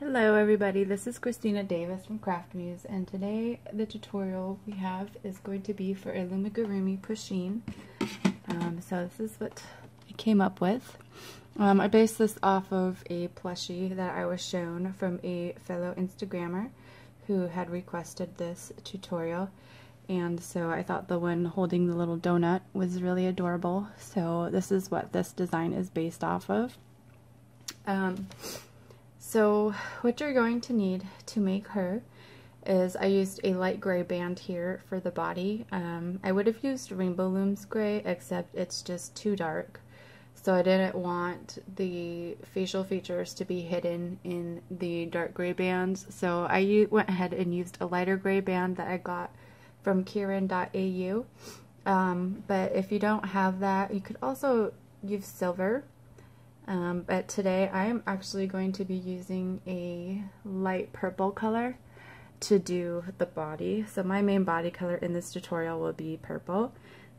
Hello everybody, this is Cristina.Davis from craftmuse, and today the tutorial we have is going to be for a Loomigurumi Pusheen. So this is what I came up with. I based this off of a plushie that I was shown from a fellow Instagrammer who had requested this tutorial, and so I thought the one holding the little donut was really adorable, so this is what this design is based off of. So what you're going to need to make her is, I used a light gray band here for the body. I would have used Rainbow Loom's gray, except it's just too dark. So I didn't want the facial features to be hidden in the dark gray bands. So I went ahead and used a lighter gray band that I got from cristina.davis. But if you don't have that, you could also use silver. But today I am actually going to be using a light purple color to do the body. So my main body color in this tutorial will be purple,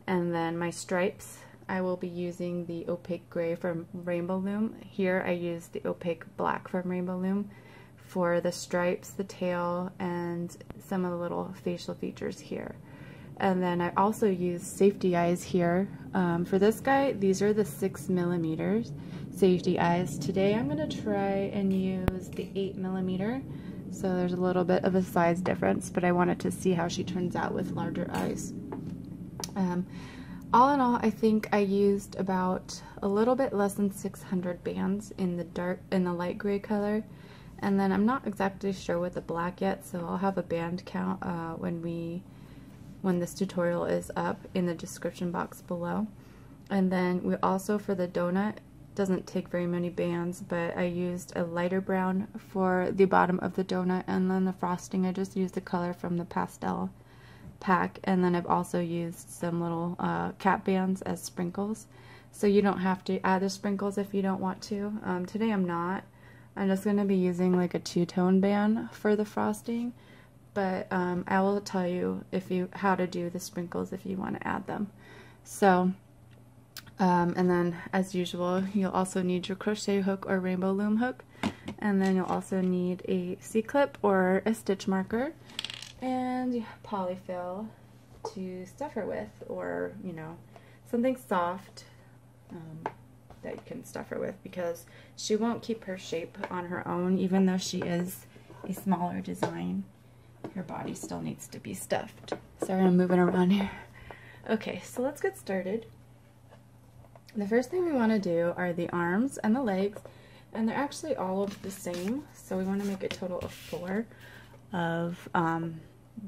and then my stripes I will be using the opaque gray from Rainbow Loom. Here I use the opaque black from Rainbow Loom for the stripes, the tail, and some of the little facial features here. And then I also use safety eyes here. For this guy, these are the 6mm safety eyes. Today I'm going to try and use the 8mm, so there's a little bit of a size difference, but I wanted to see how she turns out with larger eyes. All in all, I think I used about a little bit less than 600 bands in the light gray color, and then I'm not exactly sure with the black yet, so I'll have a band count when this tutorial is up in the description box below. And then we also, for the donut, doesn't take very many bands, but I used a lighter brown for the bottom of the donut, and then the frosting I just used the color from the pastel pack, and then I've also used some little cap bands as sprinkles. So you don't have to add the sprinkles if you don't want to. Today I'm not. I'm just going to be using like a two-tone band for the frosting, but I will tell you how to do the sprinkles if you want to add them. So and then, as usual, you'll also need your crochet hook or Rainbow Loom hook, and then you'll also need a C-clip or a stitch marker, and polyfill to stuff her with, or something soft that you can stuff her with, because she won't keep her shape on her own. Even though she is a smaller design, her body still needs to be stuffed. Sorry, I'm moving around here. Okay, so let's get started. The first thing we want to do are the arms and the legs, and they're actually all of the same, so we want to make a total of 4 of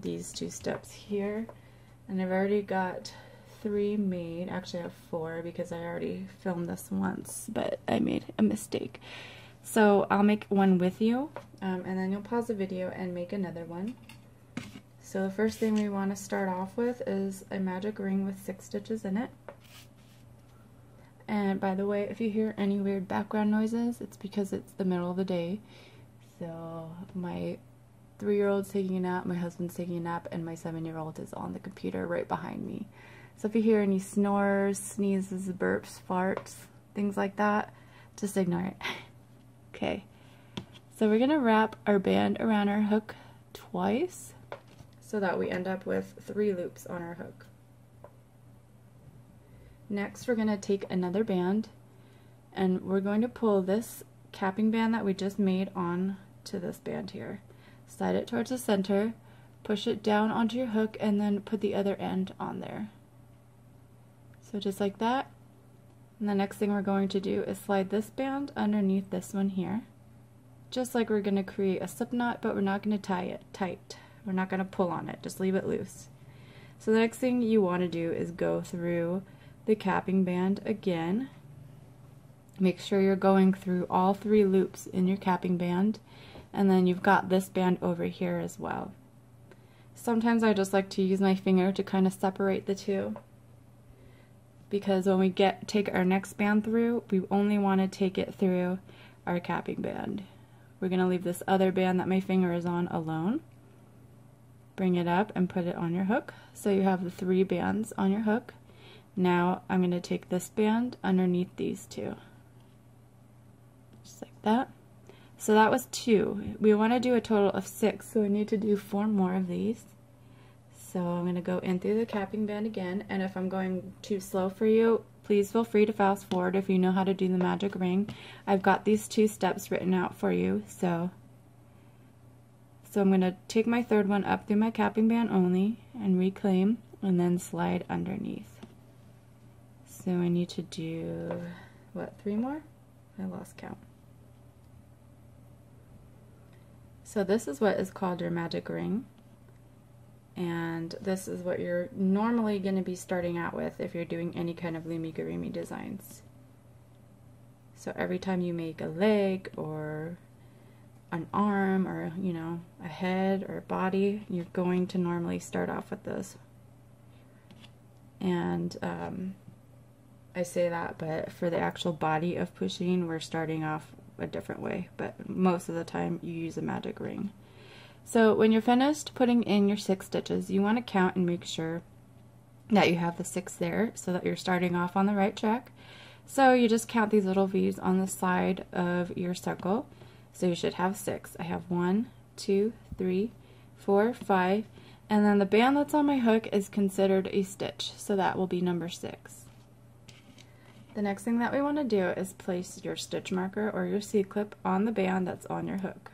these 2 steps here. And I've already got 3 made. Actually I have 4 because I already filmed this once, but I made a mistake. So I'll make one with you, and then you'll pause the video and make another one. So the first thing we want to start off with is a magic ring with 6 stitches in it. And by the way, if you hear any weird background noises, it's because it's the middle of the day. So my 3-year-old's taking a nap, my husband's taking a nap, and my 7-year-old is on the computer right behind me. So if you hear any snores, sneezes, burps, farts, things like that, just ignore it. Okay, so we're going to wrap our band around our hook twice so that we end up with 3 loops on our hook. Next, we're going to take another band, and we're going to pull this capping band that we just made on to this band here. Slide it towards the center, push it down onto your hook, and then put the other end on there. So just like that. And the next thing we're going to do is slide this band underneath this one here, just like we're going to create a slip knot, but we're not going to tie it tight. We're not going to pull on it, just leave it loose. So the next thing you want to do is go through the capping band again. Make sure you're going through all 3 loops in your capping band, and then you've got this band over here as well. Sometimes I just like to use my finger to kind of separate the two, because when we take our next band through, we only want to take it through our capping band. We're going to leave this other band that my finger is on alone. Bring it up and put it on your hook, so you have the 3 bands on your hook. Now I'm going to take this band underneath these 2, just like that. So that was 2. We want to do a total of 6, so we need to do 4 more of these. So I'm going to go in through the capping band again, and if I'm going too slow for you, please feel free to fast forward if you know how to do the magic ring. I've got these 2 steps written out for you. So I'm going to take my third one up through my capping band only and reclaim, and then slide underneath. So I need to do, what, 3 more? I lost count. So this is what is called your magic ring. And this is what you're normally going to be starting out with if you're doing any kind of Loomigurumi designs. So every time you make a leg or an arm or, you know, a head or a body, you're going to normally start off with this. And I say that, but for the actual body of Pusheen, we're starting off a different way, but most of the time you use a magic ring. So when you're finished putting in your 6 stitches, you want to count and make sure that you have the 6 there so that you're starting off on the right track. So you just count these little V's on the side of your circle. So you should have 6. I have 1, 2, 3, 4, 5, and then the band that's on my hook is considered a stitch, so that will be number 6. The next thing that we want to do is place your stitch marker or your C-clip on the band that's on your hook.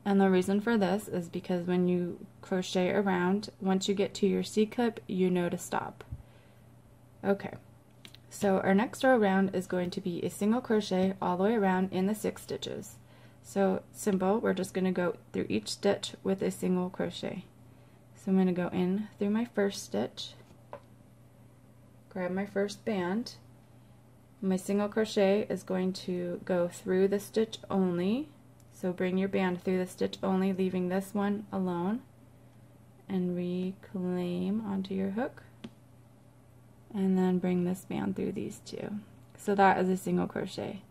And the reason for this is because when you crochet around, once you get to your C-clip, you know to stop. Okay, so our next row around is going to be a single crochet all the way around in the 6 stitches. So simple, we're just going to go through each stitch with a single crochet. So I'm going to go in through my first stitch, grab my first band. My single crochet is going to go through the stitch only. So bring your band through the stitch only, leaving this one alone, and reclaim onto your hook, and then bring this band through these 2. So that is a single crochet.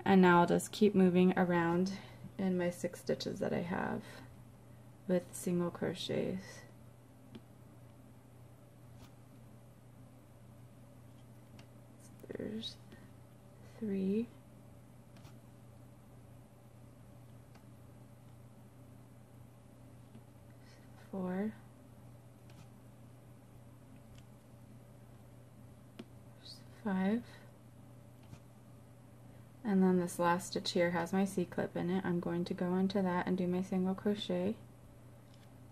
And now I'll just keep moving around in my 6 stitches that I have with single crochets. There's 3. 4, 5, and then this last stitch here has my C-clip in it. I'm going to go into that and do my single crochet.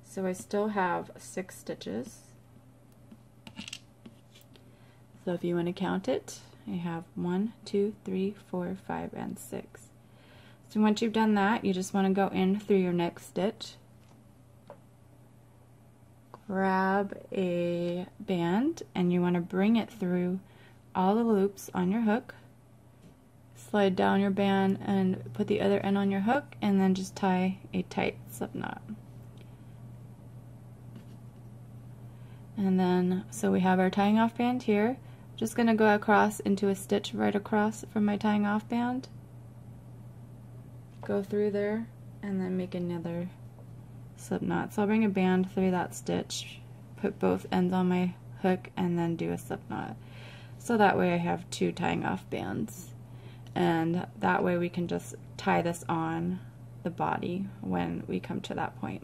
So I still have 6 stitches. So if you want to count it, I have 1, 2, 3, 4, 5, and 6. So once you've done that, you just want to go in through your next stitch, grab a band, and you want to bring it through all the loops on your hook, slide down your band and put the other end on your hook, and then just tie a tight slip knot. And then, so we have our tying off band here. Just going to go across into a stitch right across from my tying off band, go through there, and then make another slip knot. So I'll bring a band through that stitch, put both ends on my hook, and then do a slip knot. So that way I have 2 tying off bands, and that way we can just tie this on the body when we come to that point.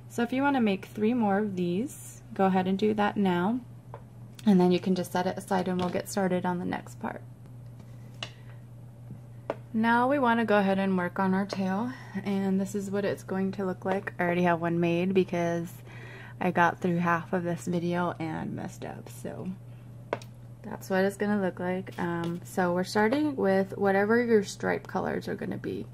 So if you want to make 3 more of these, go ahead and do that now, and then you can just set it aside and we'll get started on the next part. Now we want to go ahead and work on our tail, and this is what it's going to look like. I already have one made because I got through half of this video and messed up, so that's what it's going to look like. So we're starting with whatever your stripe colors are going to be.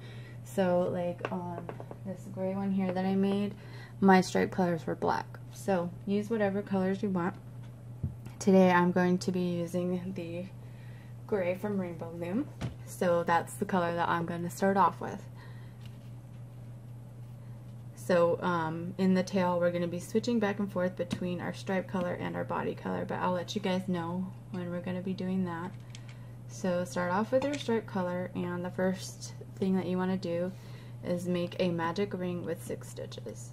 So like on this gray one here that I made, my stripe colors were black. So use whatever colors you want. Today I'm going to be using the gray from Rainbow Loom. So that's the color that I'm going to start off with. So in the tail we're going to be switching back and forth between our stripe color and our body color, but I'll let you guys know when we're going to be doing that. So start off with your stripe color, and the first thing that you want to do is make a magic ring with 6 stitches.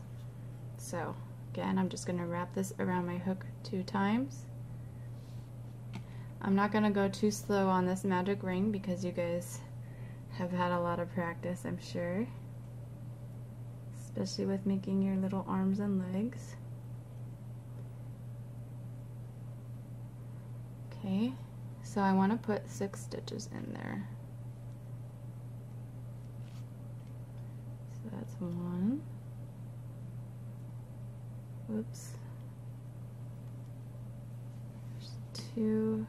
So again, I'm just going to wrap this around my hook 2 times. I'm not going to go too slow on this magic ring because you guys have had a lot of practice, I'm sure. Especially with making your little arms and legs. Okay, so I want to put 6 stitches in there. So that's 1. Whoops. There's 2.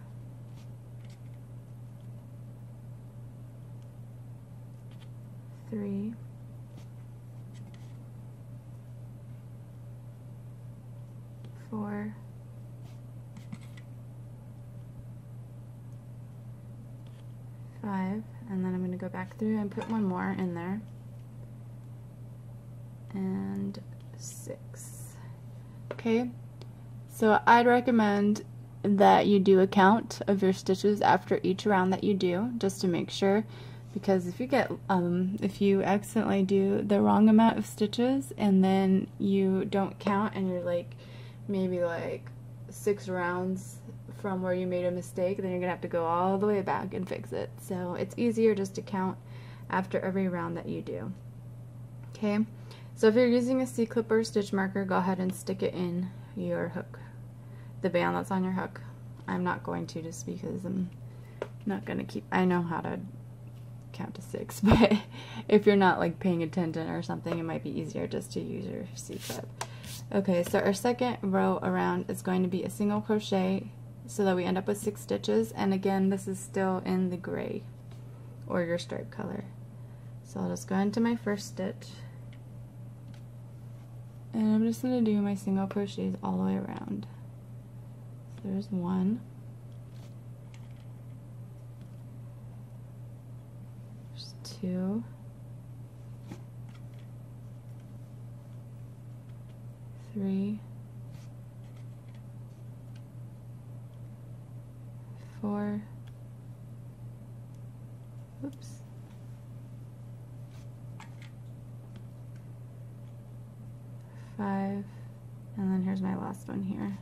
3. 4. 5, and then I'm going to go back through and put 1 more in there, and 6. Okay, so I'd recommend that you do a count of your stitches after each round that you do, just to make sure, because if you accidentally do the wrong amount of stitches and then you don't count and you're like maybe like 6 rounds from where you made a mistake, then you're gonna have to go all the way back and fix it. So it's easier just to count after every round that you do. Okay, so if you're using a C-clip or stitch marker, go ahead and stick it in your hook, the band that's on your hook. I'm not going to, just because I'm not gonna keep, I know how to count to 6, but if you're not like paying attention or something, it might be easier just to use your C-clip. Okay, so our second row around is going to be a single crochet so that we end up with 6 stitches, and again this is still in the gray or your stripe color. So I'll just go into my first stitch and I'm just going to do my single crochets all the way around. So there's 1, there's 2, 3, 4, oops, 5, and then here's my last one here,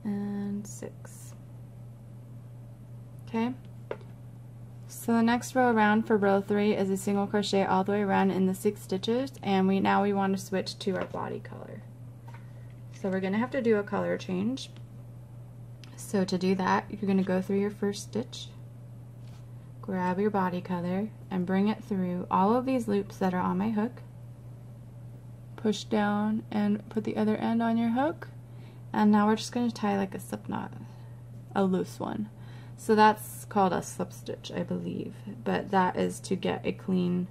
and 6. Okay, so the next row around for row 3 is a single crochet all the way around in the 6 stitches, and now we want to switch to our body color. So we're going to have to do a color change. So to do that, you're going to go through your first stitch, grab your body color, and bring it through all of these loops that are on my hook. Push down and put the other end on your hook, and now we're just going to tie like a slip knot, a loose one. So that's called a slip stitch, I believe, but that is to get a clean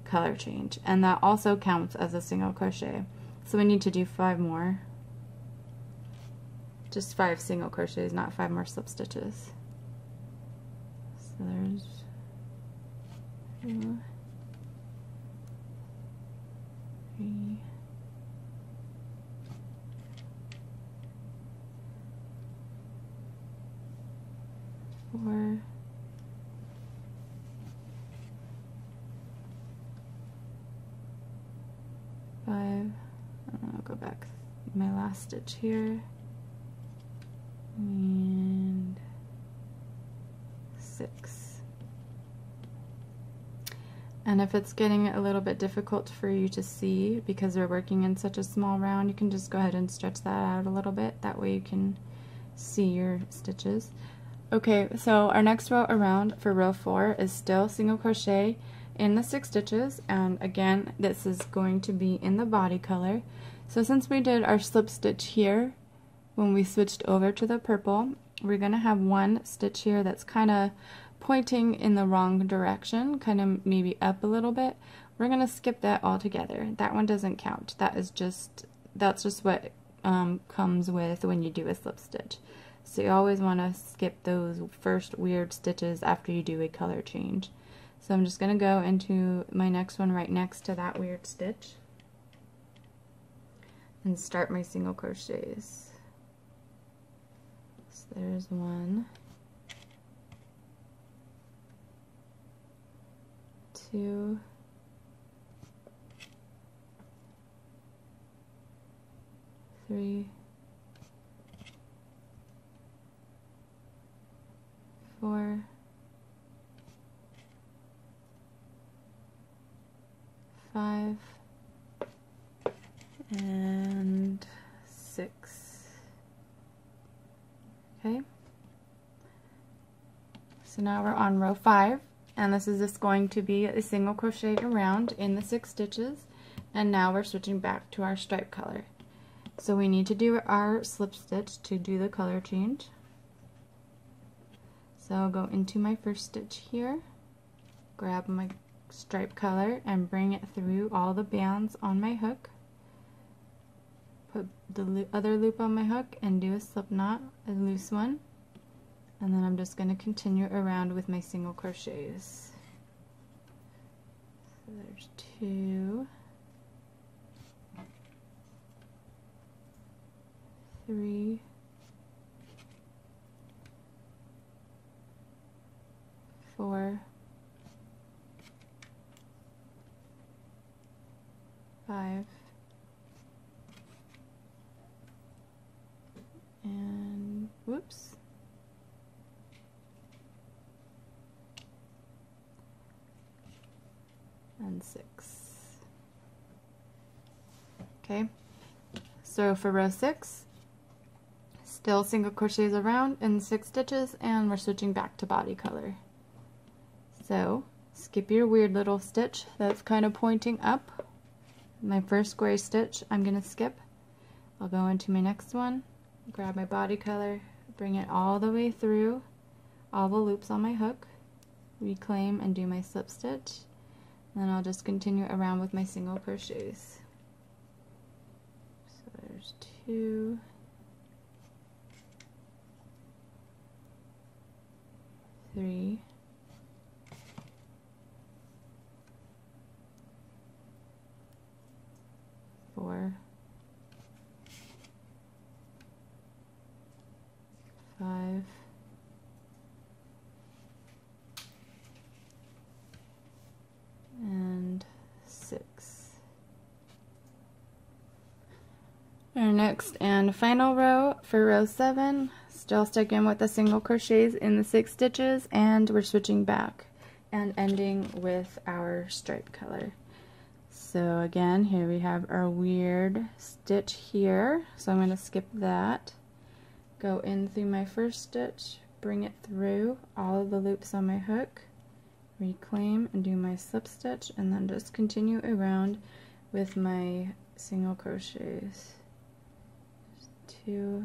color change, and that also counts as a single crochet. So we need to do 5 more. Just 5 single crochets, not 5 more slip stitches. So there's 2, 3, 4, 5, and I'll go back my last stitch here, and 6. And if it's getting a little bit difficult for you to see because we're working in such a small round, you can just go ahead and stretch that out a little bit. That way you can see your stitches. Okay, so our next row around for row 4 is still single crochet in the 6 stitches, and again this is going to be in the body color. So since we did our slip stitch here when we switched over to the purple, we're going to have 1 stitch here that's kind of pointing in the wrong direction, kind of maybe up a little bit. We're going to skip that altogether. That one doesn't count. That's just what comes with when you do a slip stitch. So you always want to skip those first weird stitches after you do a color change. So I'm just going to go into my next one right next to that weird stitch and start my single crochets. So there's 1, 2, 3, 4, 5, and 6. Okay, so now we're on row 5, and this is just going to be a single crochet around in the 6 stitches, and now we're switching back to our stripe color. So we need to do our slip stitch to do the color change. So I'll go into my first stitch here, grab my stripe color and bring it through all the bands on my hook, put the other loop on my hook and do a slip knot, a loose one, and then I'm just going to continue around with my single crochets. So there's 2, 3, 4, 5, and whoops, and 6. Okay, so for row 6, still single crochets around in 6 stitches, and we're switching back to body color. So skip your weird little stitch that's kind of pointing up. My first gray stitch I'm going to skip. I'll go into my next one, grab my body color, bring it all the way through all the loops on my hook, reclaim and do my slip stitch, and then I'll just continue around with my single crochets. So there's 2, 3, 4, 5, and 6. Our next and final row for row 7, still sticking with the single crochets in the 6 stitches, and we're switching back and ending with our stripe color. So again, here we have our weird stitch here, so I'm going to skip that, go in through my first stitch, bring it through all of the loops on my hook, reclaim and do my slip stitch, and then just continue around with my single crochets. 2,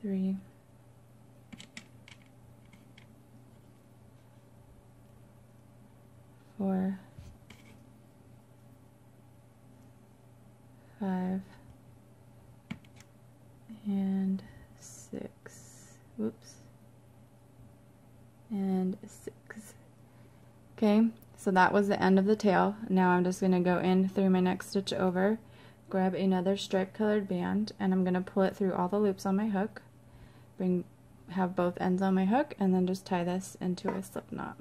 3, 4, 5, and 6. Whoops. And 6. Okay, so that was the end of the tail. Now I'm just going to go in through my next stitch over, grab another stripe colored band, and I'm going to pull it through all the loops on my hook, have both ends on my hook, and then just tie this into a slip knot.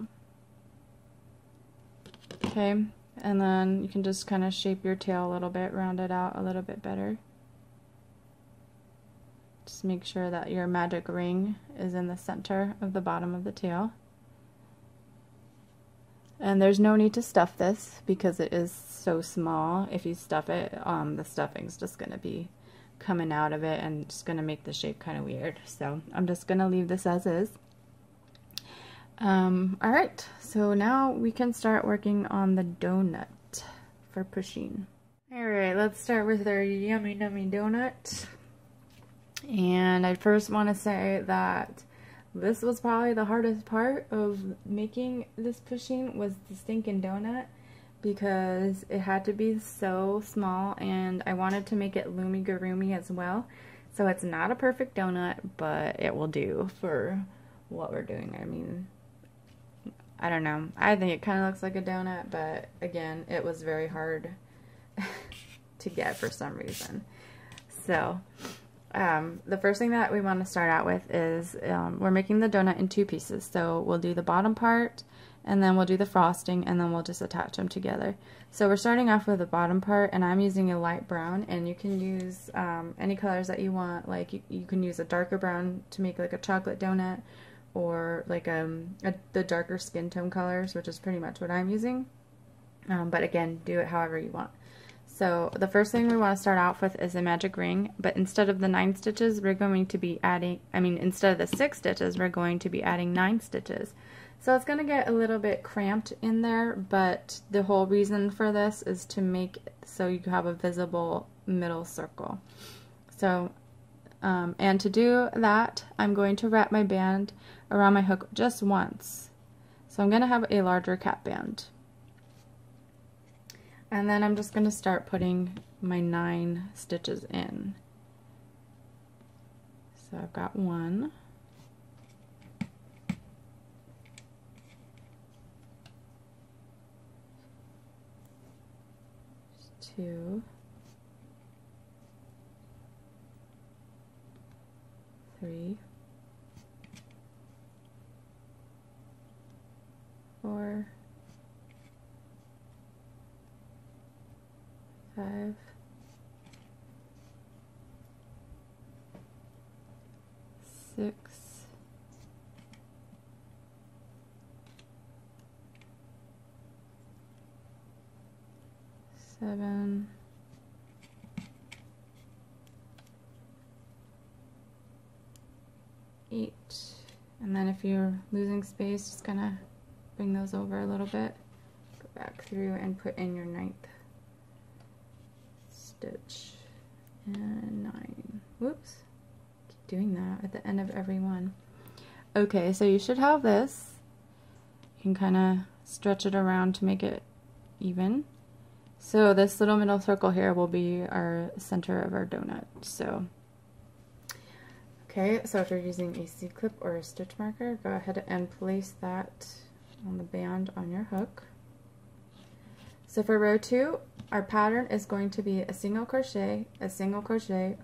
Okay, and then you can just kind of shape your tail a little bit, round it out a little bit better. Just make sure that your magic ring is in the center of the bottom of the tail. And there's no need to stuff this because it is so small. If you stuff it, the stuffing's just going to be coming out of it and just going to make the shape kind of weird. So I'm just going to leave this as is. Alright, so now we can start working on the donut for Pusheen. Alright, let's start with our yummy nummy donut. And I first want to say that this was probably the hardest part of making this Pusheen, was the stinking donut, because it had to be so small and I wanted to make it Loomigurumi as well. So it's not a perfect donut, but it will do for what we're doing. I mean, I don't know. I think it kind of looks like a donut, but again, it was very hard to get for some reason. So the first thing that we want to start out with is we're making the donut in 2 pieces. So we'll do the bottom part and then we'll do the frosting, and then we'll just attach them together. So we're starting off with the bottom part, and I'm using a light brown, and you can use any colors that you want. Like you can use a darker brown to make like a chocolate donut, or like the darker skin tone colors, which is pretty much what I'm using. But again, do it however you want. So the first thing we want to start off with is a magic ring, but instead of the 9 stitches, we're going to be adding, instead of the 6 stitches, we're going to be adding 9 stitches. So it's going to get a little bit cramped in there, but the whole reason for this is to make so you have a visible middle circle. So, and to do that, I'm going to wrap my band around my hook just once. So I'm going to have a larger cap band. And then I'm just going to start putting my 9 stitches in. So I've got 1, 2, 3, 4, 5, 6, 7, 8, and then if you're losing space, just kind of bring those over a little bit, go back through and put in your 9th stitch, and 9. Whoops, keep doing that at the end of every one. Okay, so you should have this. You can kind of stretch it around to make it even. So this little middle circle here will be our center of our donut. So, okay, so if you're using a C-clip or a stitch marker, go ahead and place that on the band on your hook. So for row 2, our pattern is going to be a single crochet,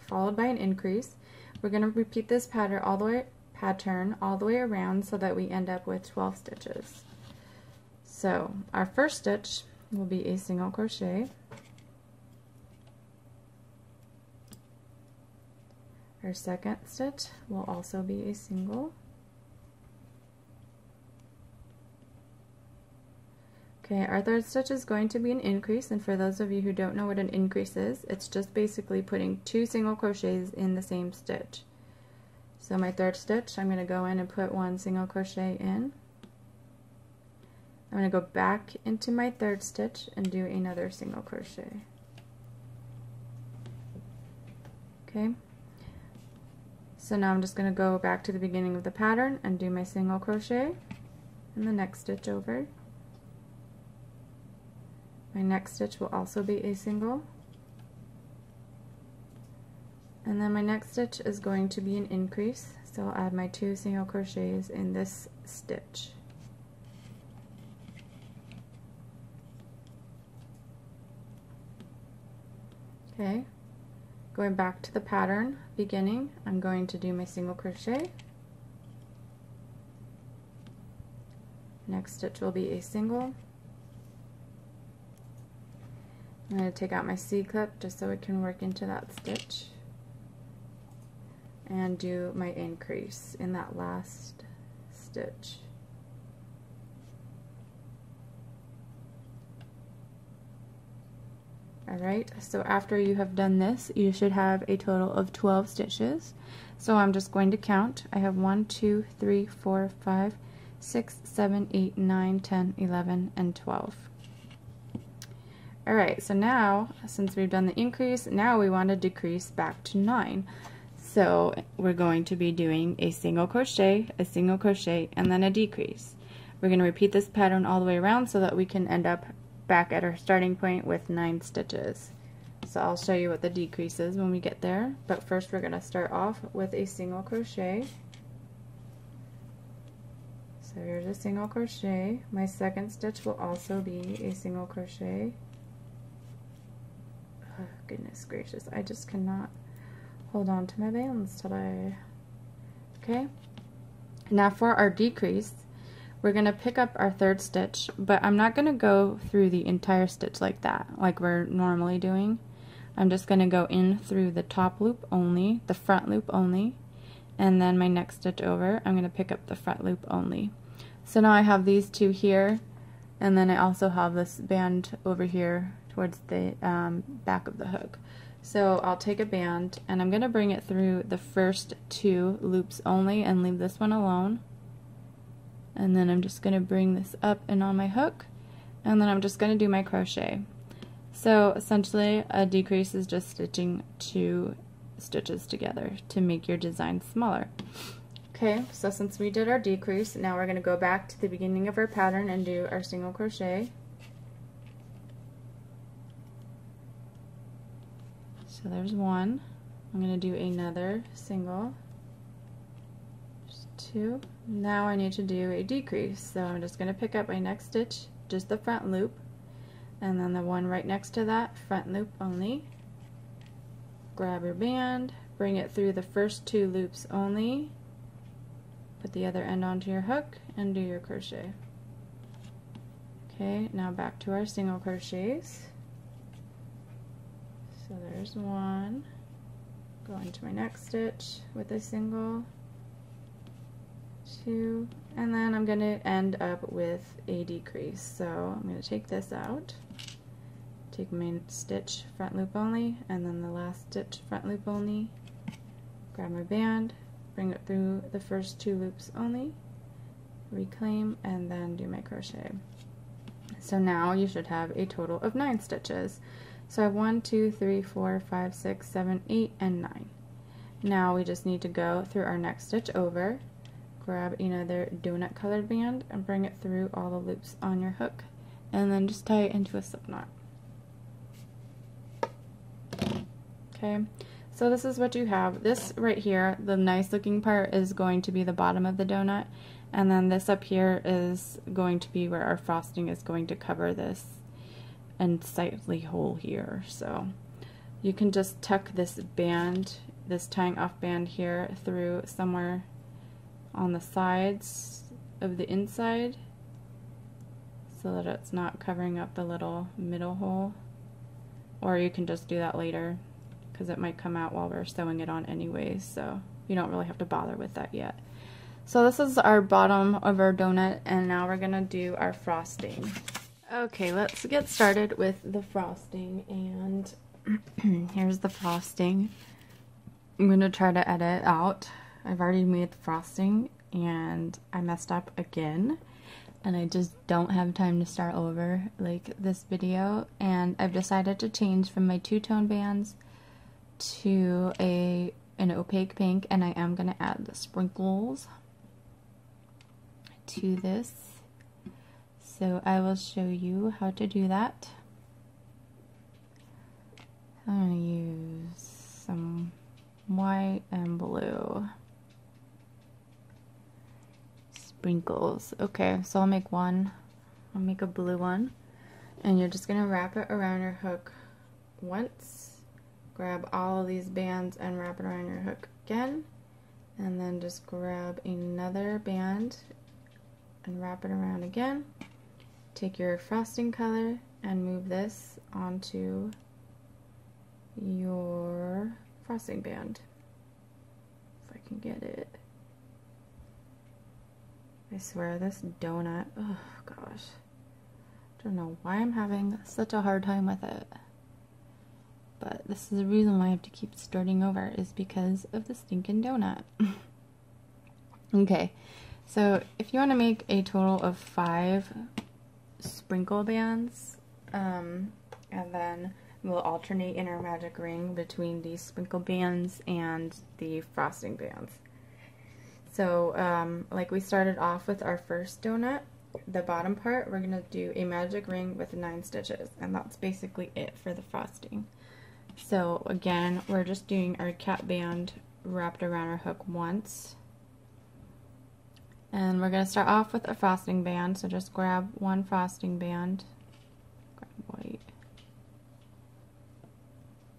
followed by an increase. We're going to repeat this pattern all the way around so that we end up with 12 stitches. So our first stitch will be a single crochet. Our second stitch will also be a single. Okay, our third stitch is going to be an increase, and for those of you who don't know what an increase is, it's just basically putting 2 single crochets in the same stitch. So my third stitch, I'm going to go in and put 1 single crochet in. I'm going to go back into my third stitch and do another single crochet. Okay, so now I'm just going to go back to the beginning of the pattern and do my single crochet in the next stitch over. My next stitch will also be a single, and then my next stitch is going to be an increase, so I'll add my 2 single crochets in this stitch. Okay, going back to the pattern beginning, I'm going to do my single crochet. Next stitch will be a single. I'm going to take out my C-clip just so it can work into that stitch, and do my increase in that last stitch. Alright, so after you have done this, you should have a total of 12 stitches. So I'm just going to count. I have 1, 2, 3, 4, 5, 6, 7, 8, 9, 10, 11, and 12. Alright, so now, since we've done the increase, now we want to decrease back to 9. So we're going to be doing a single crochet, and then a decrease. We're going to repeat this pattern all the way around so that we can end up back at our starting point with 9 stitches. So I'll show you what the decrease is when we get there, but first we're going to start off with a single crochet. So here's a single crochet. My second stitch will also be a single crochet. Oh, goodness gracious, I just cannot hold on to my bands today. Okay, now for our decrease, we're going to pick up our third stitch, but I'm not going to go through the entire stitch like that, like we're normally doing. I'm just going to go in through the top loop only, the front loop only, and then my next stitch over, I'm going to pick up the front loop only. So now I have these two here, and then I also have this band over here towards the back of the hook. So I'll take a band, and I'm going to bring it through the first two loops only and leave this one alone. And then I'm just going to bring this up and on my hook, and then I'm just going to do my crochet. So essentially a decrease is just stitching two stitches together to make your design smaller. Okay, so since we did our decrease, now we're going to go back to the beginning of our pattern and do our single crochet. So there's one. I'm going to do another single. There's two. Now I need to do a decrease, so I'm just going to pick up my next stitch, just the front loop, and then the one right next to that, front loop only. Grab your band, bring it through the first two loops only, put the other end onto your hook, and do your crochet. Okay, now back to our single crochets. So there's one, go into my next stitch with a single, two, and then I'm going to end up with a decrease. So I'm going to take this out, take my stitch front loop only, and then the last stitch front loop only, grab my band, bring it through the first two loops only, reclaim, and then do my crochet. So now you should have a total of 9 stitches. So I have 1, 2, 3, 4, 5, 6, 7, 8, and 9. Now we just need to go through our next stitch over, grab another donut colored band, and bring it through all the loops on your hook, and then just tie it into a slip knot. Okay, so this is what you have. This right here, the nice looking part, is going to be the bottom of the donut, and then this up here is going to be where our frosting is going to cover this and slightly hole here. So you can just tuck this band, this tying off band here, through somewhere on the sides of the inside so that it's not covering up the little middle hole, or you can just do that later because it might come out while we're sewing it on anyways, so you don't really have to bother with that yet. So this is our bottom of our donut, and now we're gonna do our frosting. Okay, let's get started with the frosting, and here's the frosting. I'm gonna try to edit out. I've already made the frosting and I messed up again, and I just don't have time to start over like this video, and I've decided to change from my two-tone bands to an opaque pink, and I am gonna add the sprinkles to this. So I will show you how to do that. I'm going to use some white and blue sprinkles. Okay, so I'll make one. I'll make a blue one. And you're just going to wrap it around your hook once. Grab all of these bands and wrap it around your hook again. And then just grab another band and wrap it around again. Take your frosting color and move this onto your frosting band. If I can get it. I swear, this donut, oh gosh. I don't know why I'm having such a hard time with it. But this is the reason why I have to keep starting over, is because of the stinking donut. Okay, so if you want to make a total of 5 sprinkle bands, and then we'll alternate in our magic ring between these sprinkle bands and the frosting bands. So like we started off with our first donut, the bottom part, we're going to do a magic ring with 9 stitches, and that's basically it for the frosting. So again, we're just doing our cap band wrapped around our hook once. And we're going to start off with a frosting band, so just grab one frosting band, grab white,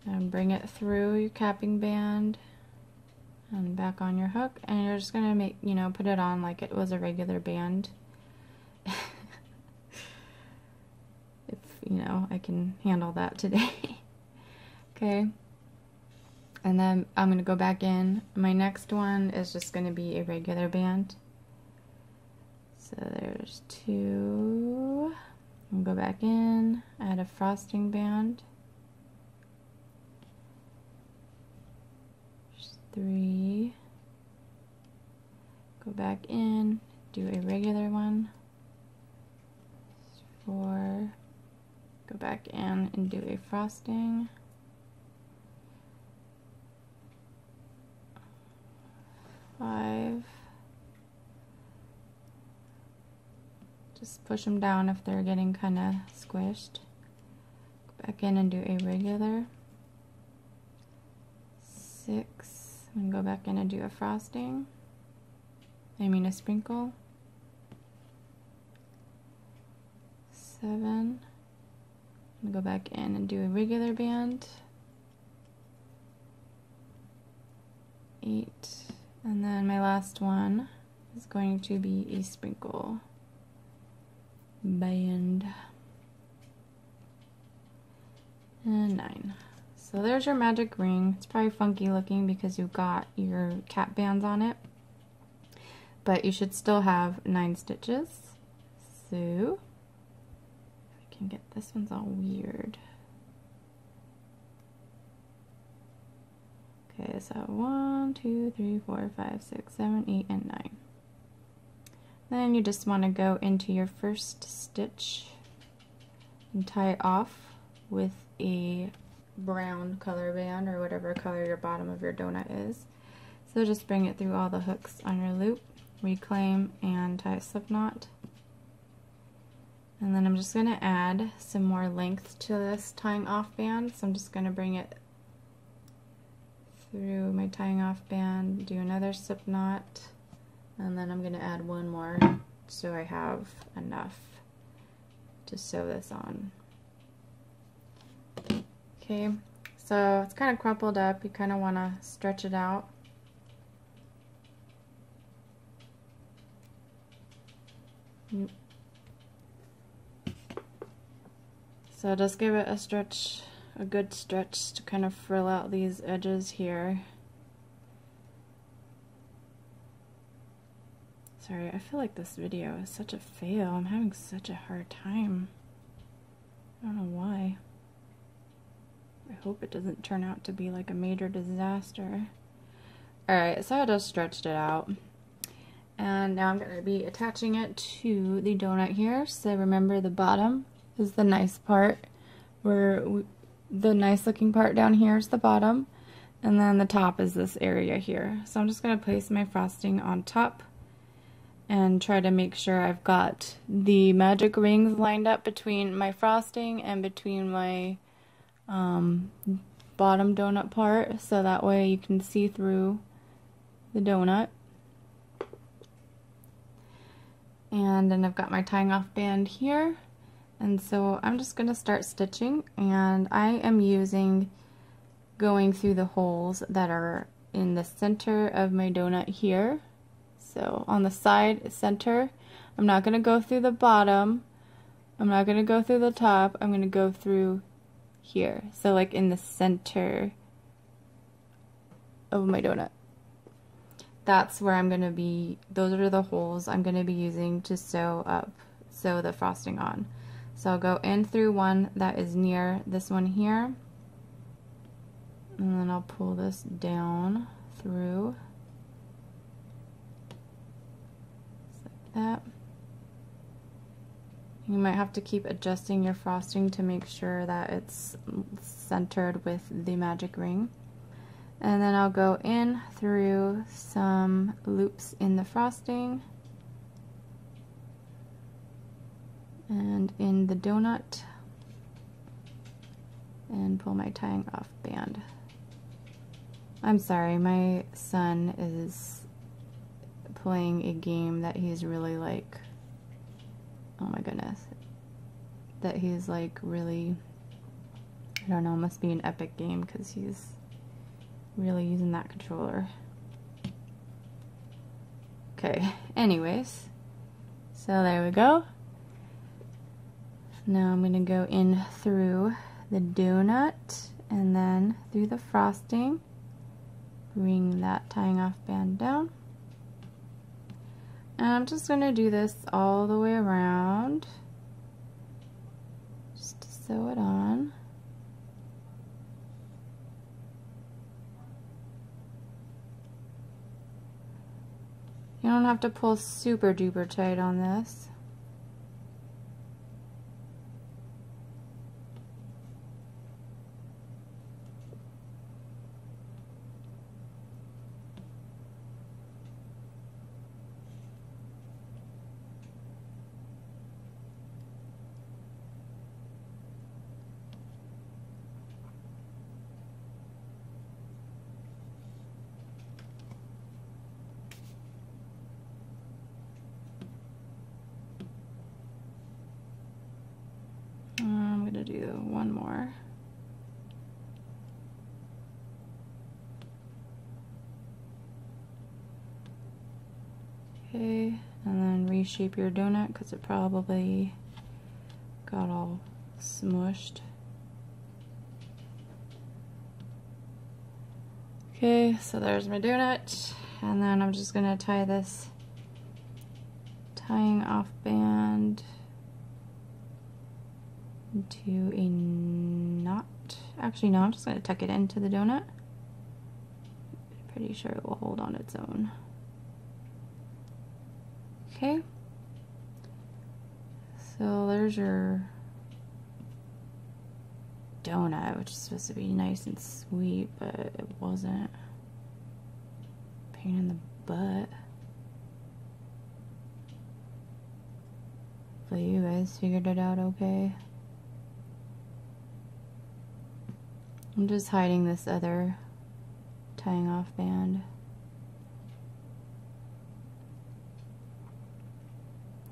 and bring it through your capping band and back on your hook, and you're just going to make, put it on like it was a regular band. you know, I can handle that today. Okay. And then I'm going to go back in. My next one is just going to be a regular band. So there's 2. I'll go back in, add a frosting band. There's 3. Go back in, do a regular one. 4. Go back in and do a frosting. 5. Just push them down if they're getting kind of squished. Go back in and do a regular. 6. And go back in and do a frosting. I mean a sprinkle. 7. And go back in and do a regular band. 8. And then my last one is going to be a sprinkle band. And 9. So there's your magic ring. It's probably funky looking because you've got your cap bands on it, but you should still have 9 stitches. So I can get, this one's all weird. Okay, so 1, 2, 3, 4, 5, 6, 7, 8, and 9. Then you just want to go into your first stitch and tie it off with a brown color band or whatever color your bottom of your donut is. So just bring it through all the hooks on your loop, reclaim, and tie a slip knot. And then I'm just going to add some more length to this tying off band. So I'm just going to bring it through my tying off band, do another slip knot, and then I'm going to add one more so I have enough to sew this on. Okay, so it's kind of crumpled up. You kind of want to stretch it out. So just give it a stretch, a good stretch to kind of frill out these edges here. Sorry, I feel like this video is such a fail. I'm having such a hard time. I don't know why. I hope it doesn't turn out to be like a major disaster. Alright, so I just stretched it out. And now I'm going to be attaching it to the donut here. So remember, the bottom is the nice part, the nice looking part down here is the bottom, and then the top is this area here. So I'm just going to place my frosting on top and try to make sure I've got the magic rings lined up between my frosting and between my bottom donut part, so that way you can see through the donut. And then I've got my tying off band here, and so I'm just going to start stitching, and I am going through the holes that are in the center of my donut here. So on the side center, I'm not going to go through the bottom, I'm not going to go through the top, I'm going to go through here. So like in the center of my donut. That's where I'm going to be, those are the holes I'm going to be using to sew the frosting on. So I'll go in through one that is near this one here, and then I'll pull this down through. That. You might have to keep adjusting your frosting to make sure that it's centered with the magic ring. And then I'll go in through some loops in the frosting and in the donut and pull my tying off band. I'm sorry, my son is playing a game that he's really like, oh my goodness, that he's like really, I don't know, must be an epic game because he's really using that controller. Okay, anyways, so there we go. Now I'm going to go in through the donut and then through the frosting. Bring that tying off band down. And I'm just going to do this all the way around, just to sew it on. You don't have to pull super duper tight on this. I'm going to do one more. Okay, and then reshape your donut because it probably got all smushed. Okay, so there's my donut, and then I'm just going to tie this tying off band into a knot. Actually, no, I'm just going to tuck it into the donut. Pretty sure it will hold on its own. Okay. So there's your donut, which is supposed to be nice and sweet, but it wasn't. Pain in the butt. But you guys figured it out okay. I'm just hiding this other tying off band.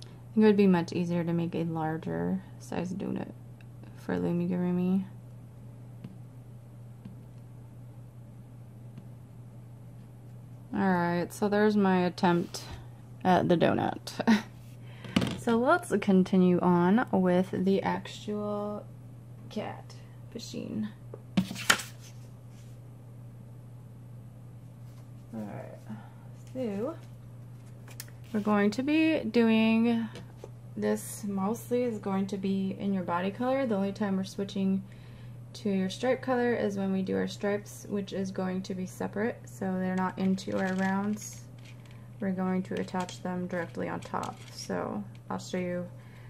I think it would be much easier to make a larger size donut for Loomigurumi. Alright, so there's my attempt at the donut. So let's continue on with the actual cat, Pusheen. Alright, so we're going to be doing this, mostly is going to be in your body color. The only time we're switching to your stripe color is when we do our stripes, which is going to be separate, so they're not into our rounds. We're going to attach them directly on top. So I'll show you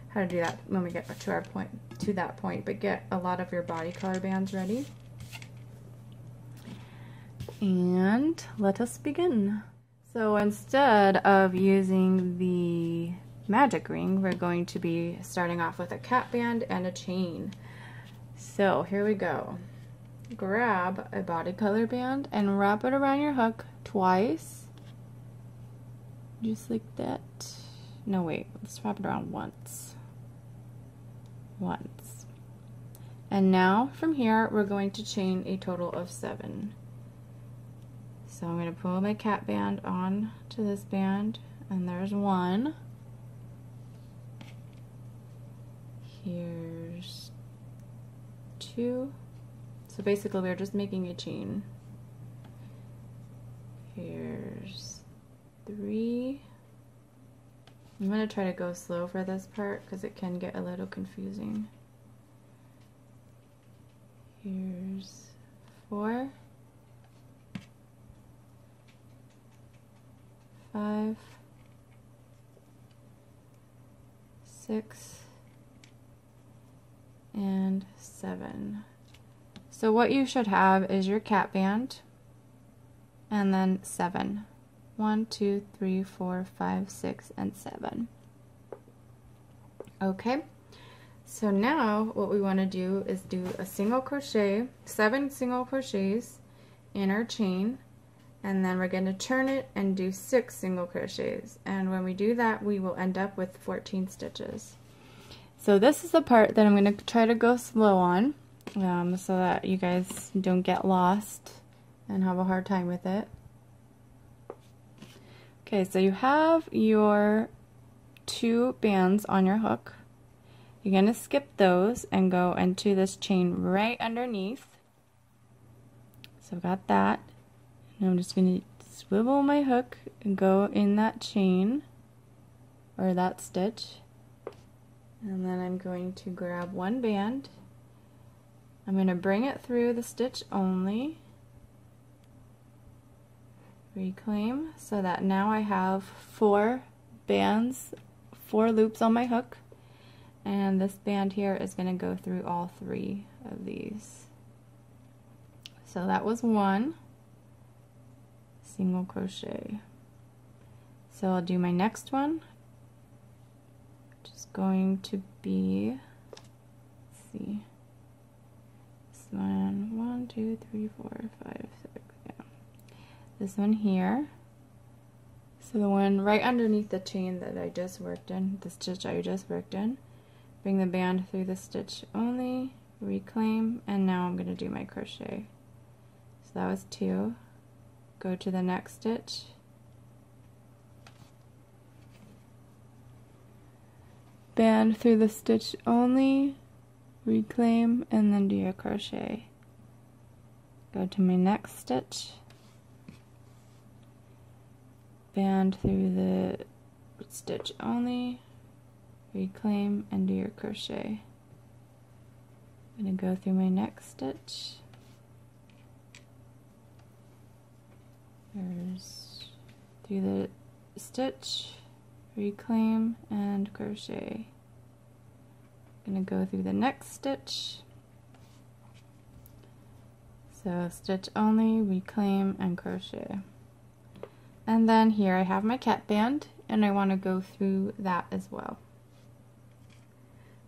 how to do that when we get to that point, but get a lot of your body color bands ready. And let us begin. So instead of using the magic ring, we're going to be starting off with a cat band and a chain. So here we go. Grab a body color band and wrap it around your hook twice. Just like that. No, wait, let's wrap it around once. Once. And now from here, we're going to chain a total of 7. So I'm going to pull my cat band on to this band, and there's 1. Here's 2. So basically we're just making a chain. Here's 3. I'm going to try to go slow for this part because it can get a little confusing. Here's 4. 5, 6, and 7. So what you should have is your cat band and then 7. 1, 2, 3, 4, 5, 6, and 7. Okay, so now what we want to do is do a single crochet, 7 single crochets in our chain, and then we're going to turn it and do 6 single crochets, and when we do that we will end up with 14 stitches. So this is the part that I'm going to try to go slow on, so that you guys don't get lost and have a hard time with it. Okay, so you have your 2 bands on your hook, You're going to skip those and go into this chain right underneath. So I've got that. And I'm just going to swivel my hook and go in that chain or that stitch. And then I'm going to grab one band. I'm going to bring it through the stitch only. Reclaim, so that now I have 4 bands, 4 loops on my hook, and this band here is going to go through all 3 of these. So that was 1 single crochet. So I'll do my next one, which is going to be, let's see, this one, 1, 2, 3, 4, 5, 6, yeah. This one here, so the one right underneath the chain that I just worked in, the stitch I just worked in, bring the band through the stitch only, reclaim, and now I'm going to do my crochet. So that was 2, go to the next stitch, band through the stitch only, reclaim, and then do your crochet. Go to my next stitch, band through the stitch only, reclaim, and do your crochet. I'm going to go through my next stitch. There's through the stitch, reclaim, and crochet. I'm going to go through the next stitch. So stitch only, reclaim, and crochet. And then here I have my cat band, and I want to go through that as well.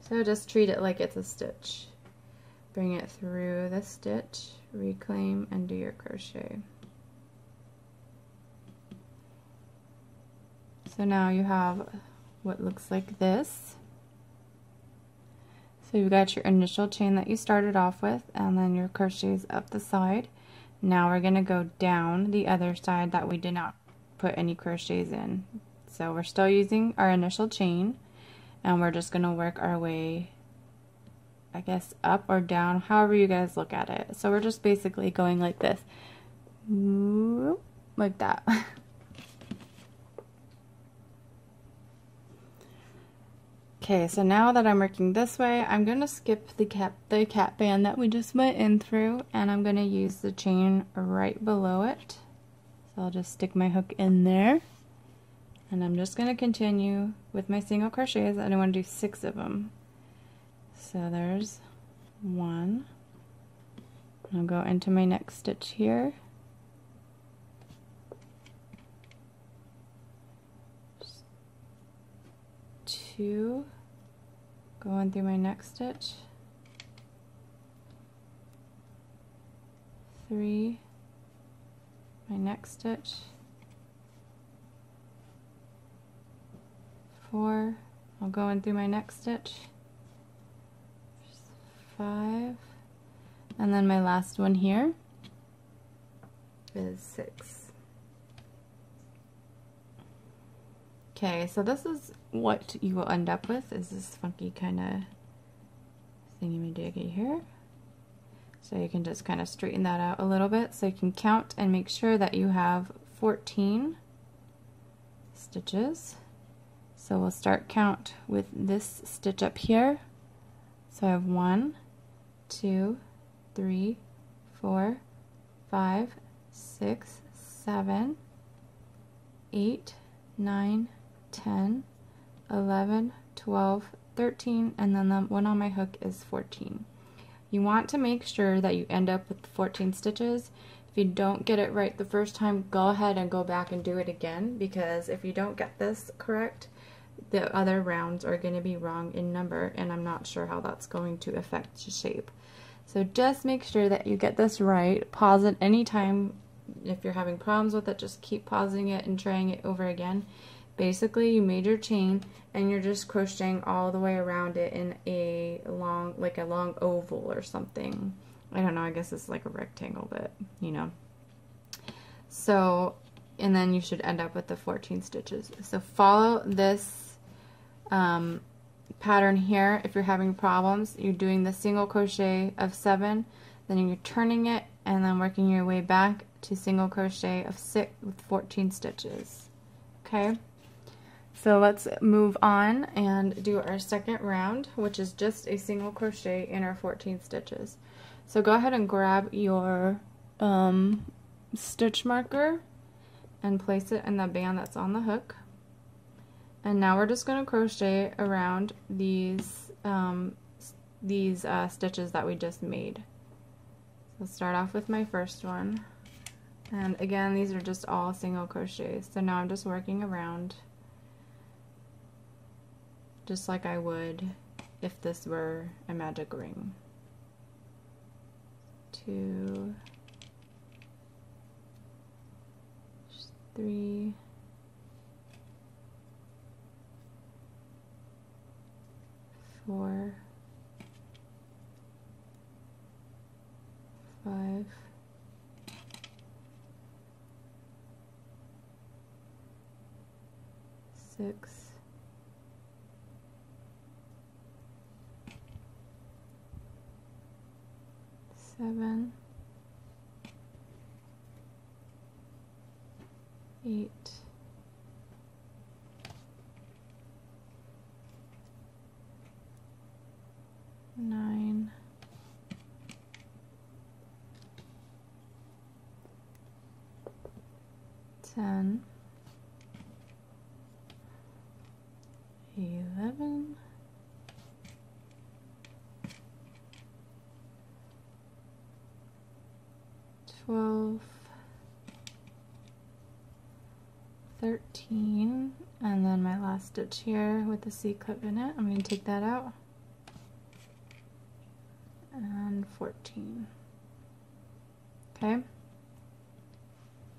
So just treat it like it's a stitch. Bring it through the stitch, reclaim, and do your crochet. So now you have what looks like this. So you've got your initial chain that you started off with, and then your crochets up the side. Now we're going to go down the other side that we did not put any crochets in. So we're still using our initial chain, and we're just going to work our way, I guess, up or down, however you guys look at it. So we're just basically going like this, like that. Okay, so now that I'm working this way, I'm going to skip the cat band that we just went in through, and I'm going to use the chain right below it. So I'll just stick my hook in there, and I'm just going to continue with my single crochets, and I want to do 6 of them. So there's 1. I'll go into my next stitch here. 2, going through my next stitch, 3, my next stitch, 4, I'll go in through my next stitch, 5, and then my last one here is 6. Okay, so this is what you will end up with, is this funky kind of thingy-majiggy here. So you can just kind of straighten that out a little bit so you can count and make sure that you have 14 stitches. So we'll start count with this stitch up here. So I have 1, 2, 3, 4, 5, 6, 7, 8, 9, 10, 11, 12, 13, and then the one on my hook is 14. You want to make sure that you end up with 14 stitches. If you don't get it right the first time, go ahead and go back and do it again, because if you don't get this correct, the other rounds are going to be wrong in number, and I'm not sure how that's going to affect your shape. So just make sure that you get this right. Pause it anytime. If you're having problems with it, just keep pausing it and trying it over again. Basically, you made your chain and you're just crocheting all the way around it in a long, like a long oval or something. I don't know, I guess it's like a rectangle, but you know. So, and then you should end up with the 14 stitches. So follow this pattern here, if you're having problems, you're doing the single crochet of 7, then you're turning it and then working your way back to single crochet of 6 with 14 stitches. Okay, so let's move on and do our second round, which is just a single crochet in our 14 stitches. So go ahead and grab your stitch marker and place it in the band that's on the hook. And now we're just going to crochet around these stitches that we just made. So I'll start off with my first one. And again, these are just all single crochets. So now I'm just working around just like I would if this were a magic ring. 2, 3, 4, 5, 6, 7, 8, 9, 10, 11, 12, 13, and then my last stitch here with the C-clip in it. I'm going to take that out. And 14. Okay.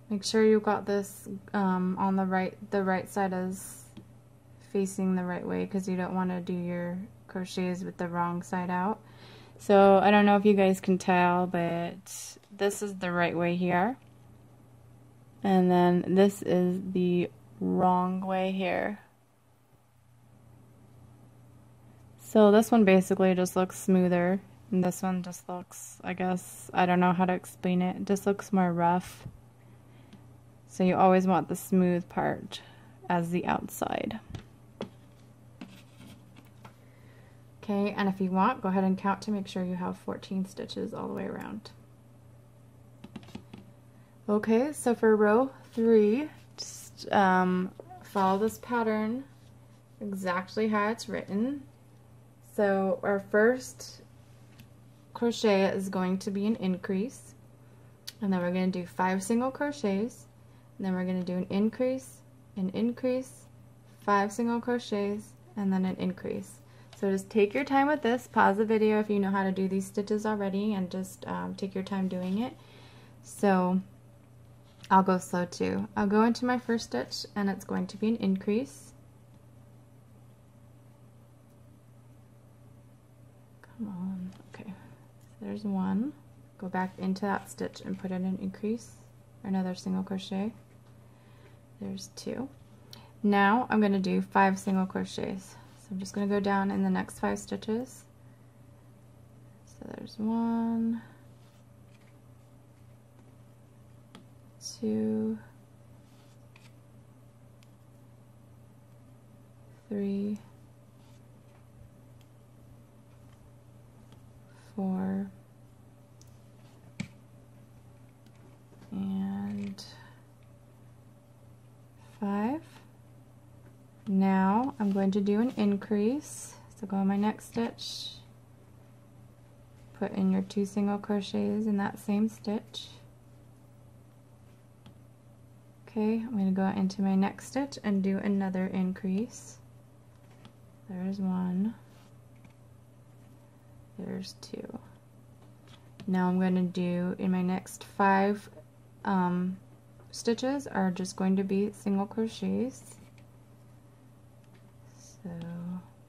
Make sure you got this on the right side is facing the right way, because you don't want to do your crochets with the wrong side out. So I don't know if you guys can tell, but this is the right way here, and then this is the wrong way here. So this one basically just looks smoother, and this one just looks, I guess, I don't know how to explain it, it just looks more rough. So you always want the smooth part as the outside. Okay, and if you want, go ahead and count to make sure you have 14 stitches all the way around. Okay, so for row 3, just follow this pattern exactly how it's written. So our first crochet is going to be an increase, and then we're going to do 5 single crochets, and then we're going to do an increase, 5 single crochets, and then an increase. So just take your time with this, pause the video if you know how to do these stitches already, and just take your time doing it. So I'll go slow too. I'll go into my first stitch, and it's going to be an increase. Come on, okay. So there's 1. Go back into that stitch and put in an increase, or another single crochet. There's 2. Now I'm going to do 5 single crochets. So I'm just going to go down in the next 5 stitches. So there's 1, 2, 3, 4, and 5. Now I'm going to do an increase. So go in my next stitch, put in your 2 single crochets in that same stitch. Okay, I'm going to go into my next stitch and do another increase. There's 1. There's 2. Now I'm going to do, in my next 5 stitches are just going to be single crochets. So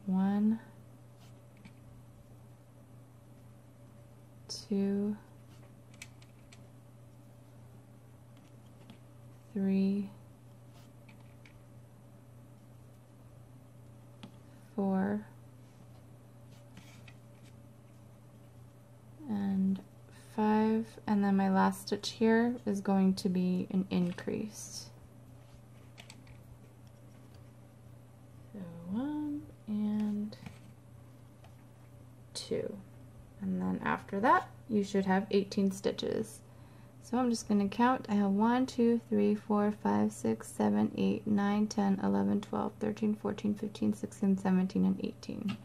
1, 2, 3, 4, and then my last stitch here is going to be an increase. So 1 and 2, and then after that you should have 18 stitches. So I'm just going to count. I have 1, 2, 3, 4, 5, 6, 7, 8, 9, 10, 11, 12, 13, 14, 15, 16, 17, and 18.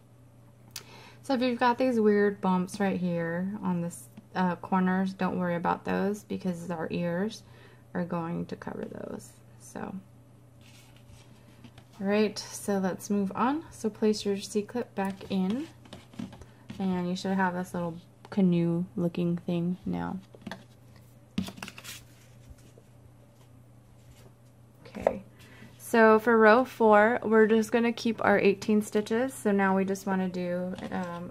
So if you've got these weird bumps right here on this corners, don't worry about those because our ears are going to cover those. So, alright, so let's move on. So place your C-clip back in, and you should have this little canoe looking thing now. Okay, so for row 4, we're just going to keep our 18 stitches. So now we just want to do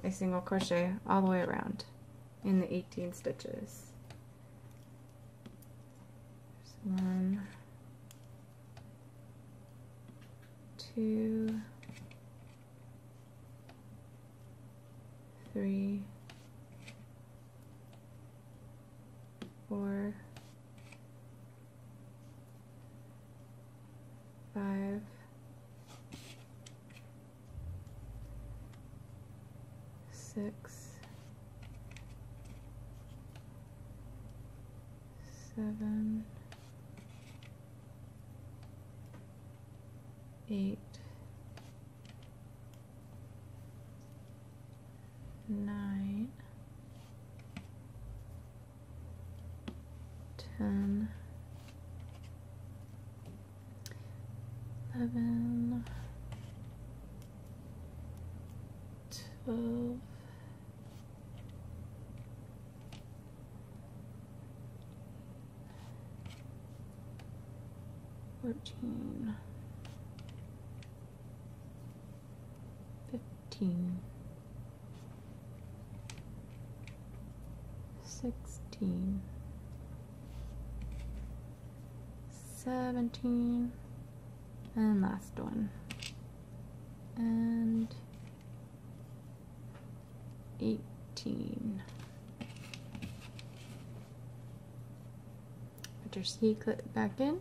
a single crochet all the way around in the 18 stitches. There's 1, 2, 3, 4, 5, 6, 7, 8, 9, 10, 11, 12, 14, 15, 16, 17, and last one, and 18. Put your C-clip back in.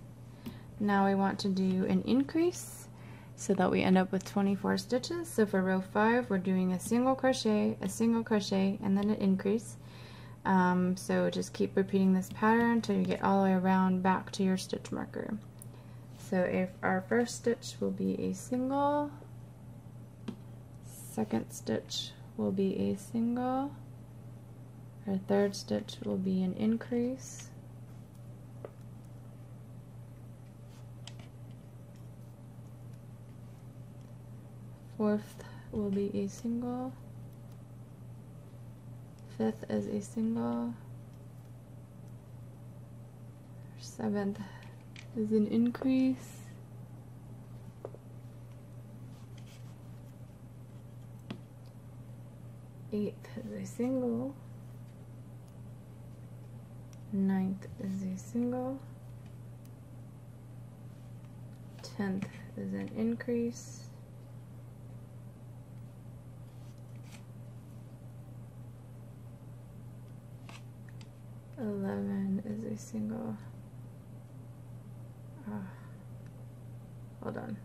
Now we want to do an increase so that we end up with 24 stitches. So for row 5, we're doing a single crochet, and then an increase. So just keep repeating this pattern until you get all the way around back to your stitch marker. So if our first stitch will be a single, second stitch will be a single, our third stitch will be an increase, fourth will be a single, fifth is a single, seventh is an increase, eighth is a single, ninth is a single, 10th is an increase, 11 is a single. Hold on.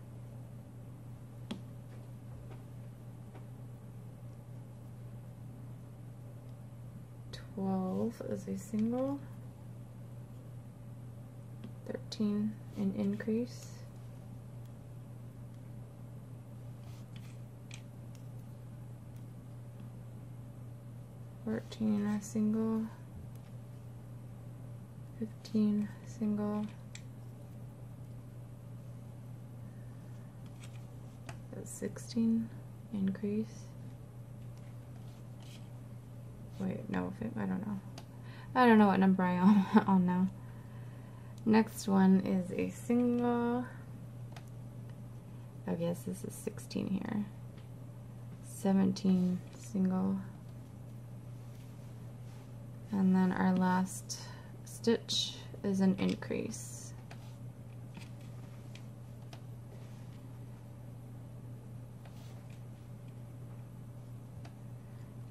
12 is a single. 13 an increase. 14 a single. 15 single. 16 increase. Wait, no, I don't know. I don't know what number I am on now. Next one is a single. I guess this is 16 here. 17 single. And then our last stitch is an increase.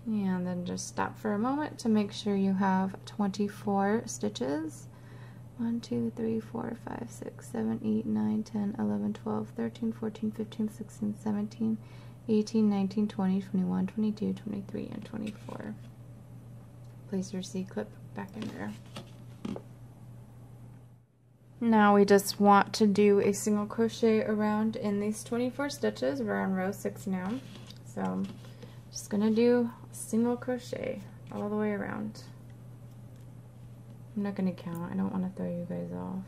And then just stop for a moment to make sure you have 24 stitches. 1, 2, 3, 4, 5, 6, 7, 8, 9, 10, 11, 12, 13, 14, 15, 16, 17, 18, 19, 20, 21, 22, 23, and 24. Place your C-clip back in there. Now we just want to do a single crochet around in these 24 stitches. We're on row 6 now. So I'm just going to do a single crochet all the way around. I'm not going to count. I don't want to throw you guys off.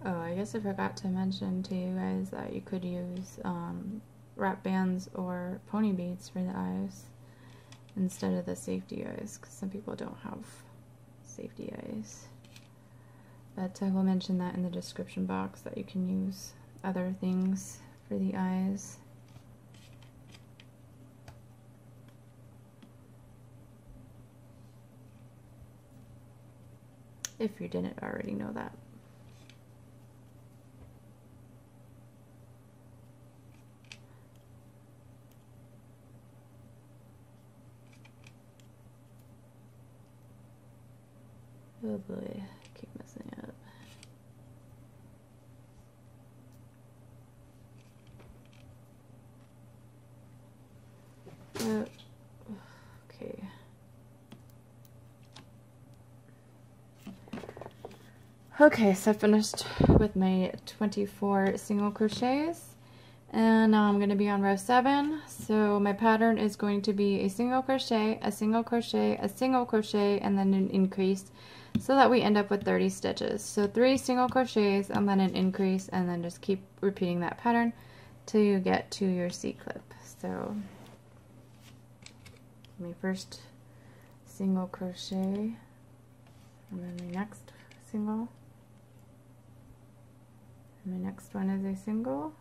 Oh, I guess I forgot to mention to you guys that you could use wrap bands or pony beads for the eyes instead of the safety eyes, because some people don't have safety eyes. But I will mention that in the description box that you can use other things for the eyes. If you didn't already know that. Oh boy, I keep messing up. Okay. Okay, so I finished with my 24 single crochets, and now I'm going to be on row 7. So my pattern is going to be a single crochet, a single crochet, a single crochet, and then an increase, so that we end up with 30 stitches. So 3 single crochets and then an increase, and then just keep repeating that pattern till you get to your C-clip. So my first single crochet, and then my next single, and my next one is a single.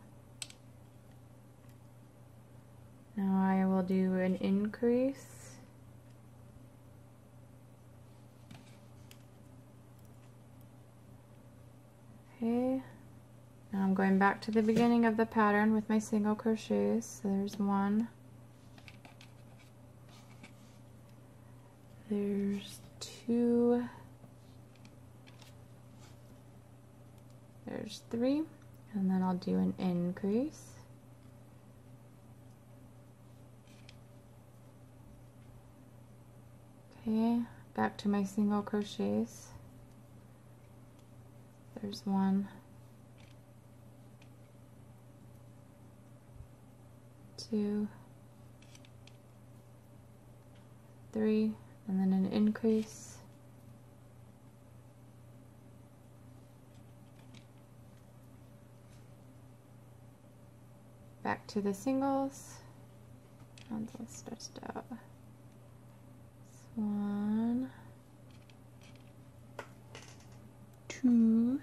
Now I will do an increase. Okay, now I'm going back to the beginning of the pattern with my single crochets. So there's 1, there's 2, there's 3, and then I'll do an increase. Okay, back to my single crochets. There's 1, 2, 3, and then an increase. Back to the singles. One's all stretched out. 1, 2,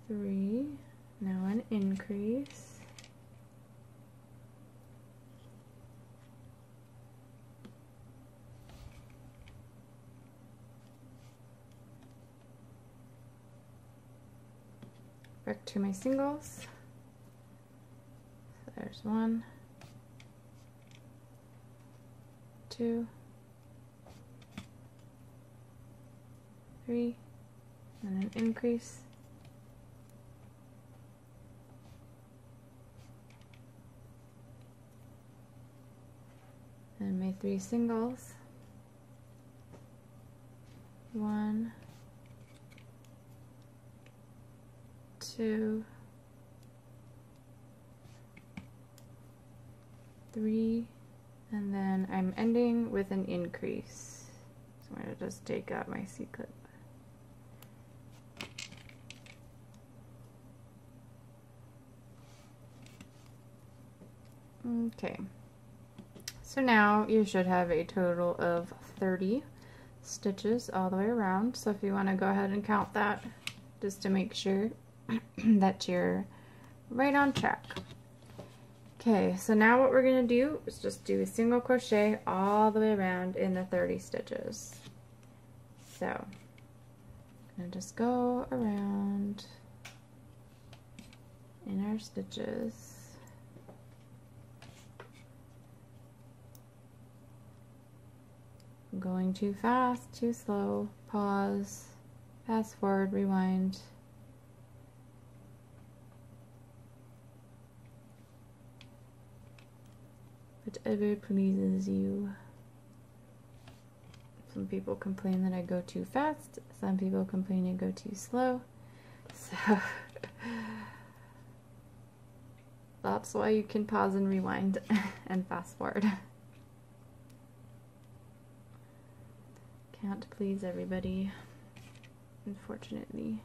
3, now an increase, back to my singles. So there's 1, 2, 3, and an increase, and my 3 singles, 1, 2, 3, and then I'm ending with an increase. So I'm going to just take out my C-clip. Okay, so now you should have a total of 30 stitches all the way around. So if you want to go ahead and count that just to make sure that you're right on track. Okay, so now what we're going to do is just do a single crochet all the way around in the 30 stitches. So I'm going to just go around in our stitches. Going too fast, too slow, pause, fast forward, rewind. Whatever pleases you. Some people complain that I go too fast, some people complain I go too slow. So that's why you can pause and rewind and fast forward. Can't please everybody, unfortunately.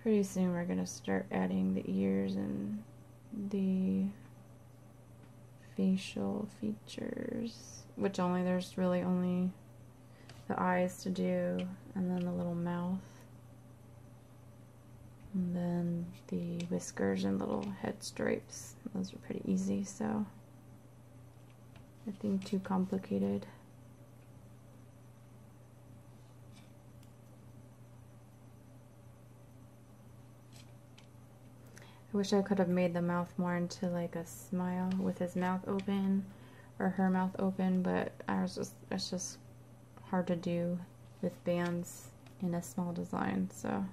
Pretty soon we're going to start adding the ears and the facial features, which there's really only the eyes to do, and then the little mouth, and then the whiskers and little head stripes. Those are pretty easy, so nothing too complicated. I wish I could have made the mouth more into like a smile with his mouth open or her mouth open, but it's just hard to do with bands in a small design, so.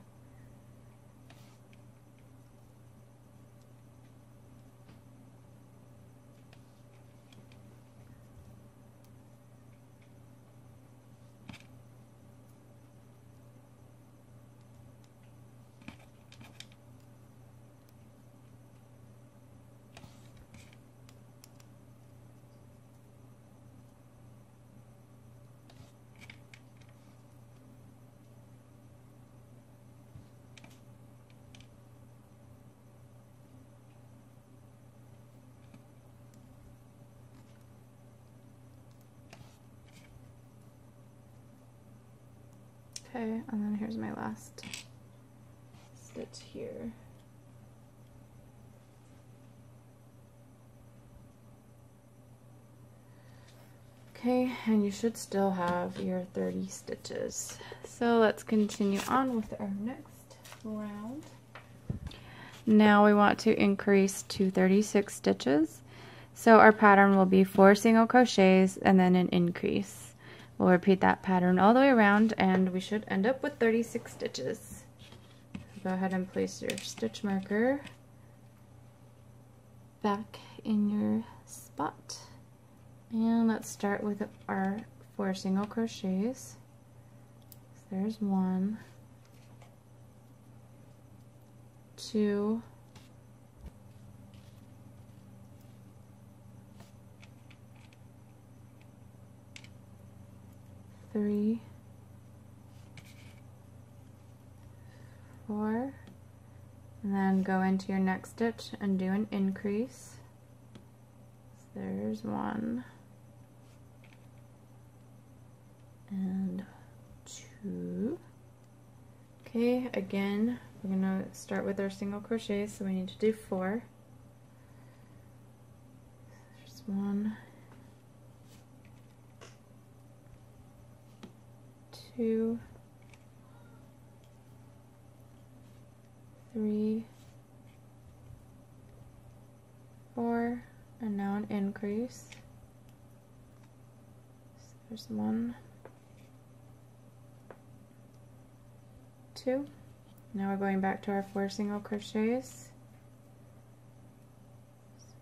Okay, and then here's my last stitch here. Okay, and you should still have your 30 stitches. So let's continue on with our next round. Now we want to increase to 36 stitches. So our pattern will be 4 single crochets and then an increase. We'll repeat that pattern all the way around and we should end up with 36 stitches. Go ahead and place your stitch marker back in your spot. And let's start with our 4 single crochets. So there's 1, 2, 3, 4, and then go into your next stitch and do an increase. So there's 1 and 2. Okay, again we're gonna start with our single crochet, so we need to do 4. There's 1, 2, 3, 4, and now an increase. So there's 1, 2. Now we're going back to our 4 single crochets.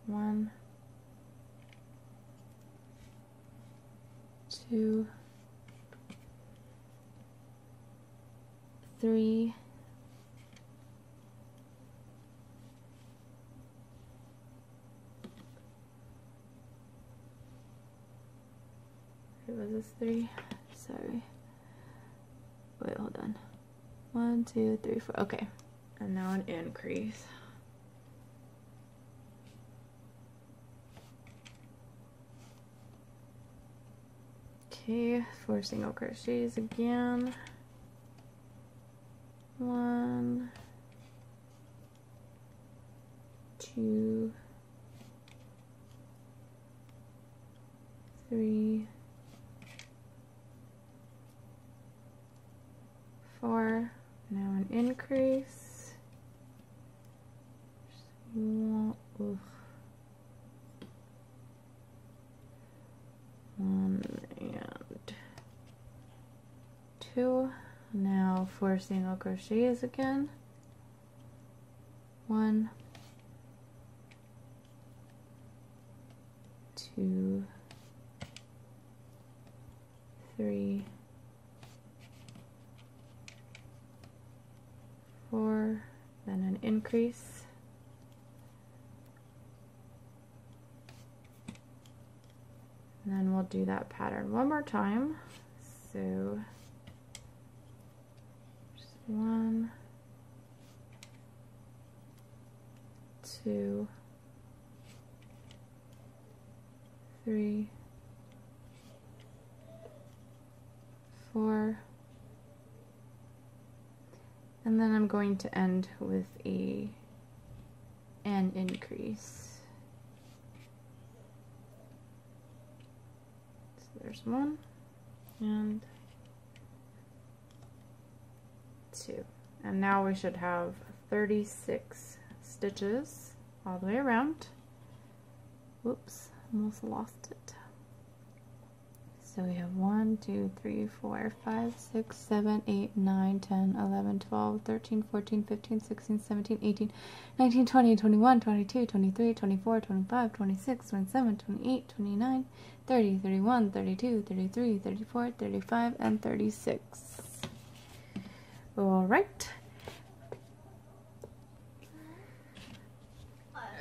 1, 2, 3, 3? Sorry. Wait, hold on. 1, 2, 3, 4. Okay. And now an increase. Okay, 4 single crochets again. 1, 2, 3, 4. Now an increase. 1 and 2. Now 4 single crochets again. 1, 2, 3, 4, then an increase. And then we'll do that pattern one more time. So just 1, 2, 3, 4, and then I'm going to end with an increase. So there's 1 and 2, and now we should have 36 stitches all the way around. Whoops, almost lost it. So we have 1, 2, 3, 4, 5, 6, 7, 8, 9, 10, 11, 12, 13, 14, 15, 16, 17, 18, 19, 20, 21, 22, 23, 24, 25, 26, 27, 28, 29, 30, 31, 32, 33, 34, 35, and 36. All right.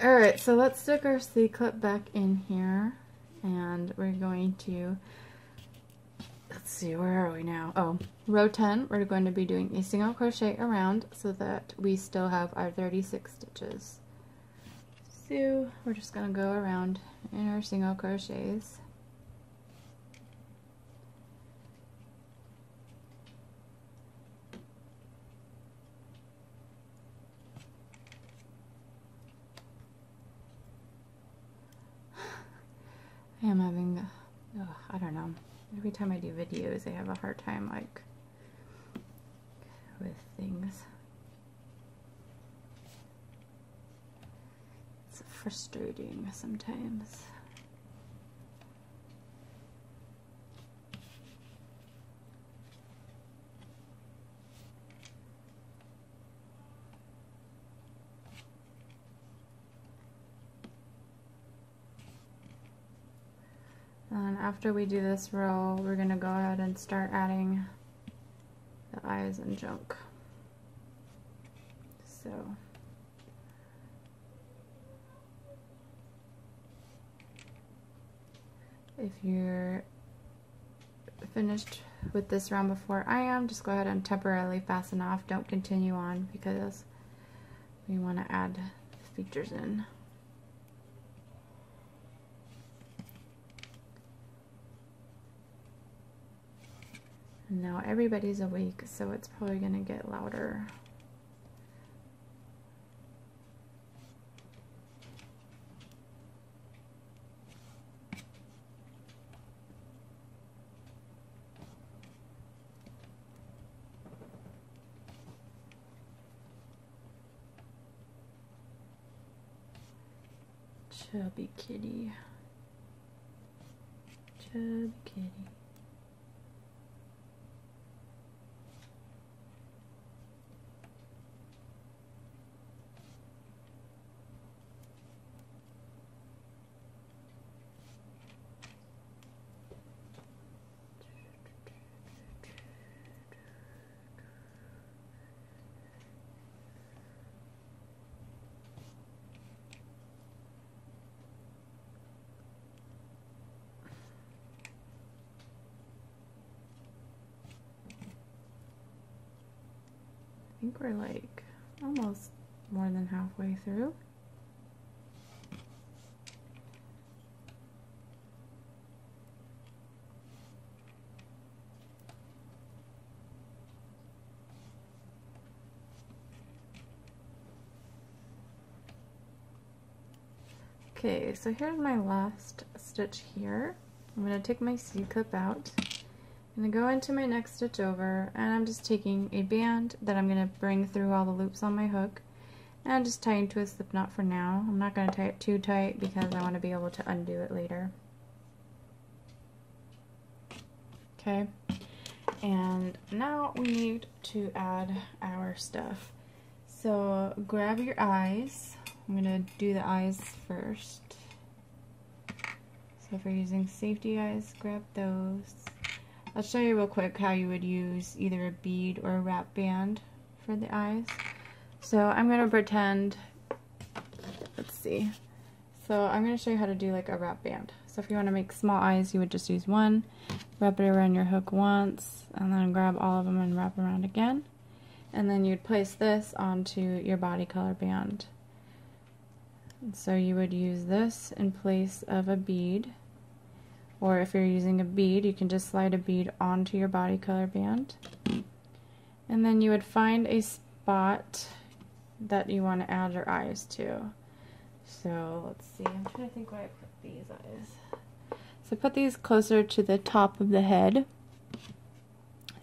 All right, so let's stick our C-clip back in here, and we're going to, let's see, where are we now? Oh, row 10, we're going to be doing a single crochet around so that we still have our 36 stitches. So we're just going to go around in our single crochets. I am having, I don't know, every time I do videos I have a hard time like with things. It's frustrating sometimes. And after we do this row, we're going to go ahead and start adding the eyes and junk. So if you're finished with this round before I am, just go ahead and temporarily fasten off. Don't continue on because we want to add features in. And now everybody's awake, so it's probably going to get louder. Chubby kitty. Chubby kitty. I think we're like almost more than halfway through. Okay, so here's my last stitch here. I'm going to take my C-clip out. I'm going to go into my next stitch over, and I'm just taking a band that I'm going to bring through all the loops on my hook, and I'm just tying to a slip knot for now. I'm not going to tie it too tight because I want to be able to undo it later. Okay, and now we need to add our stuff. So grab your eyes. I'm going to do the eyes first. So if you're using safety eyes, grab those. I'll show you real quick how you would use either a bead or a wrap band for the eyes. So I'm going to pretend, let's see. So I'm going to show you how to do like a wrap band. So if you want to make small eyes, you would just use one, wrap it around your hook once, and then grab all of them and wrap around again. And then you'd place this onto your body color band. And so you would use this in place of a bead. Or if you're using a bead, you can just slide a bead onto your body color band. And then you would find a spot that you want to add your eyes to. So let's see, I'm trying to think where I put these eyes. So put these closer to the top of the head.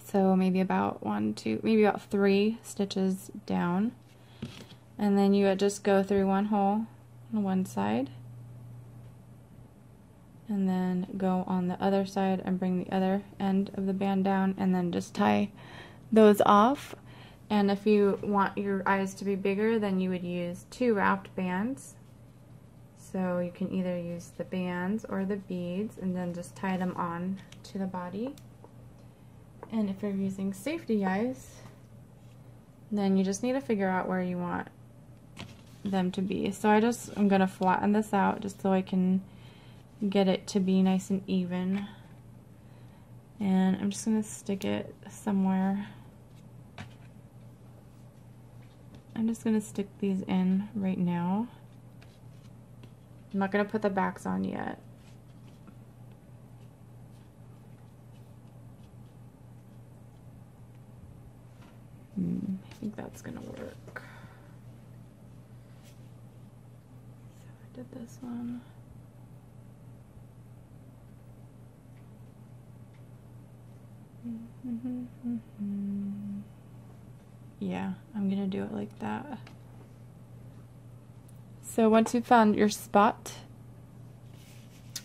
So maybe about maybe about 3 stitches down. And then you would just go through one hole on one side. And then go on the other side and bring the other end of the band down, and then just tie those off. And if you want your eyes to be bigger, then you would use 2 wrapped bands. So you can either use the bands or the beads and then just tie them on to the body. And if you're using safety eyes, then you just need to figure out where you want them to be. So I'm going to flatten this out just so I can get it to be nice and even, and I'm just going to stick it somewhere. I'm just going to stick these in right now. I'm not going to put the backs on yet. I think that's going to work. So I did this one. Yeah, I'm gonna do it like that. So once you've found your spot,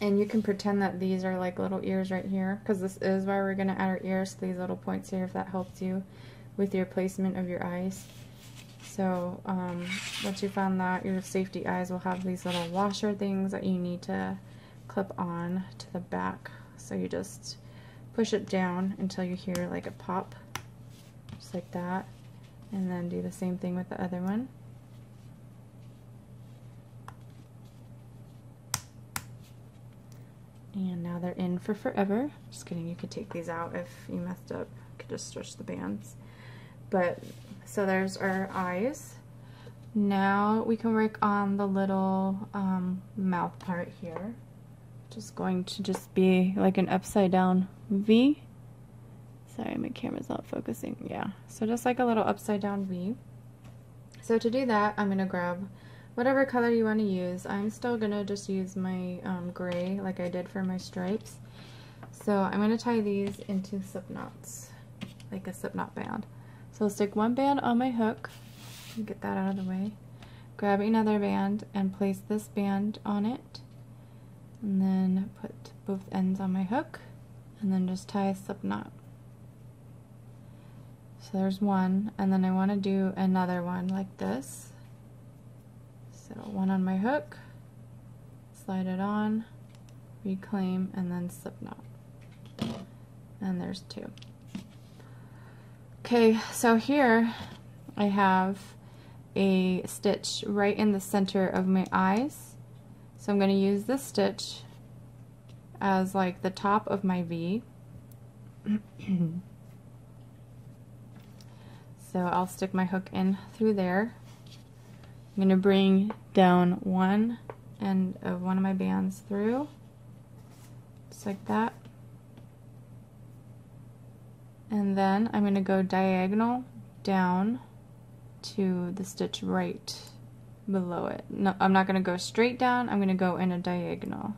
and you can pretend that these are like little ears right here, because this is where we're gonna add our ears, these little points here, if that helps you with your placement of your eyes. So once you found that, your safety eyes will have these little washer things that you need to clip on to the back. So you just push it down until you hear like a pop, just like that, and then do the same thing with the other one. And now they're in for forever. Just kidding, you could take these out if you messed up. You could just stretch the bands. But, so there's our eyes. Now we can work on the little mouth part here. Just going to just be like an upside down V. Sorry, my camera's not focusing. Yeah, so just like a little upside down V. So to do that, I'm gonna grab whatever color you want to use. I'm still gonna just use my gray like I did for my stripes. So I'm gonna tie these into slip knots, like a slip knot band. So I'll stick one band on my hook, get that out of the way. grab another band and place this band on it, and then put both ends on my hook, and then just tie a slip knot. So there's one, and then I want to do another one like this. So one on my hook, slide it on, reclaim, and then slip knot. And there's two. Okay, so here I have a stitch right in the center of my eyes. So I'm going to use this stitch as like the top of my V. So I'll stick my hook in through there. I'm going to bring down one end of one of my bands through, just like that. And then I'm going to go diagonal down to the stitch right below it. No, I'm not going to go straight down, I'm going to go in a diagonal.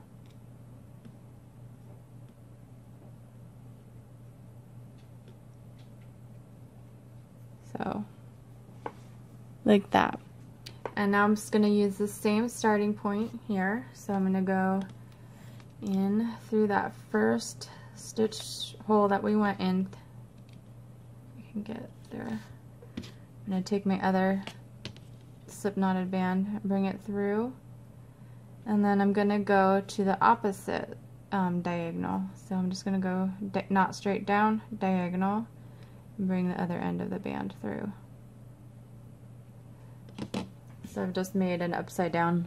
So, like that. And now I'm just going to use the same starting point here. So I'm going to go in through that first stitch hole that we went in. You can get there. I'm going to take my other slip knotted band, bring it through, and then I'm going to go to the opposite diagonal. So I'm just going to go not straight down, diagonal, and bring the other end of the band through. So I've just made an upside down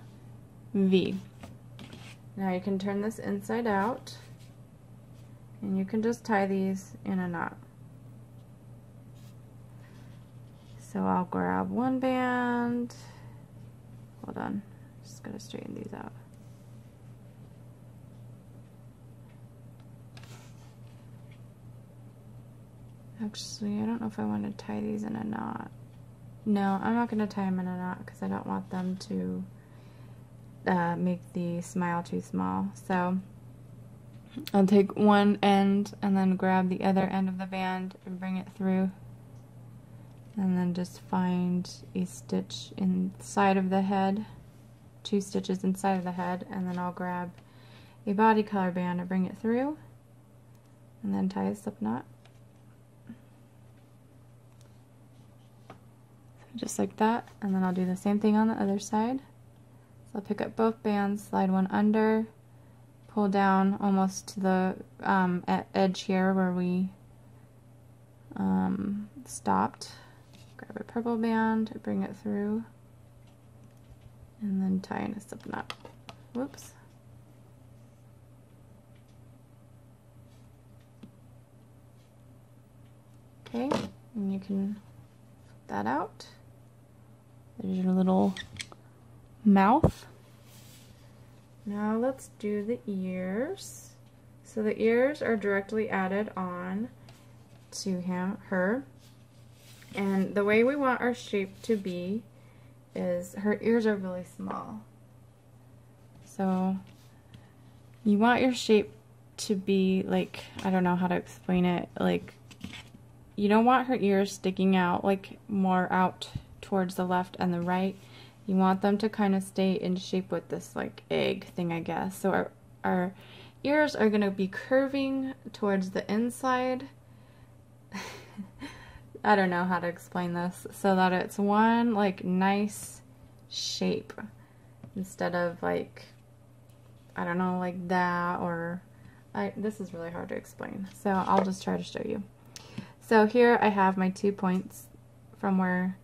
V. Now you can turn this inside out, and you can just tie these in a knot. So I'll grab one band, hold on, just gotta straighten these out. Actually, I don't know if I want to tie these in a knot. No, I'm not going to tie them in a knot because I don't want them to make the smile too small. So I'll take one end and then grab the other end of the band and bring it through. And then just find a stitch inside of the head, 2 stitches inside of the head, and then I'll grab a body color band and bring it through, and then tie a slip knot. Just like that, and then I'll do the same thing on the other side. So I'll pick up both bands, slide one under, pull down almost to the edge here where we stopped. Grab a purple band, bring it through, and then tie in a slip knot. Whoops. Okay, and you can flip that out. There's your little mouth. Now let's do the ears. So the ears are directly added on to her. And the way we want our shape to be is her ears are really small. So you want your shape to be like, I don't know how to explain it, like you don't want her ears sticking out like more out towards the left and the right. You want them to kind of stay in shape with this like egg thing, I guess. So our ears are going to be curving towards the inside. I don't know how to explain this, so that it's one like nice shape instead of like, I don't know, like that, or this is really hard to explain, so I'll just try to show you. So here I have my 2 points from where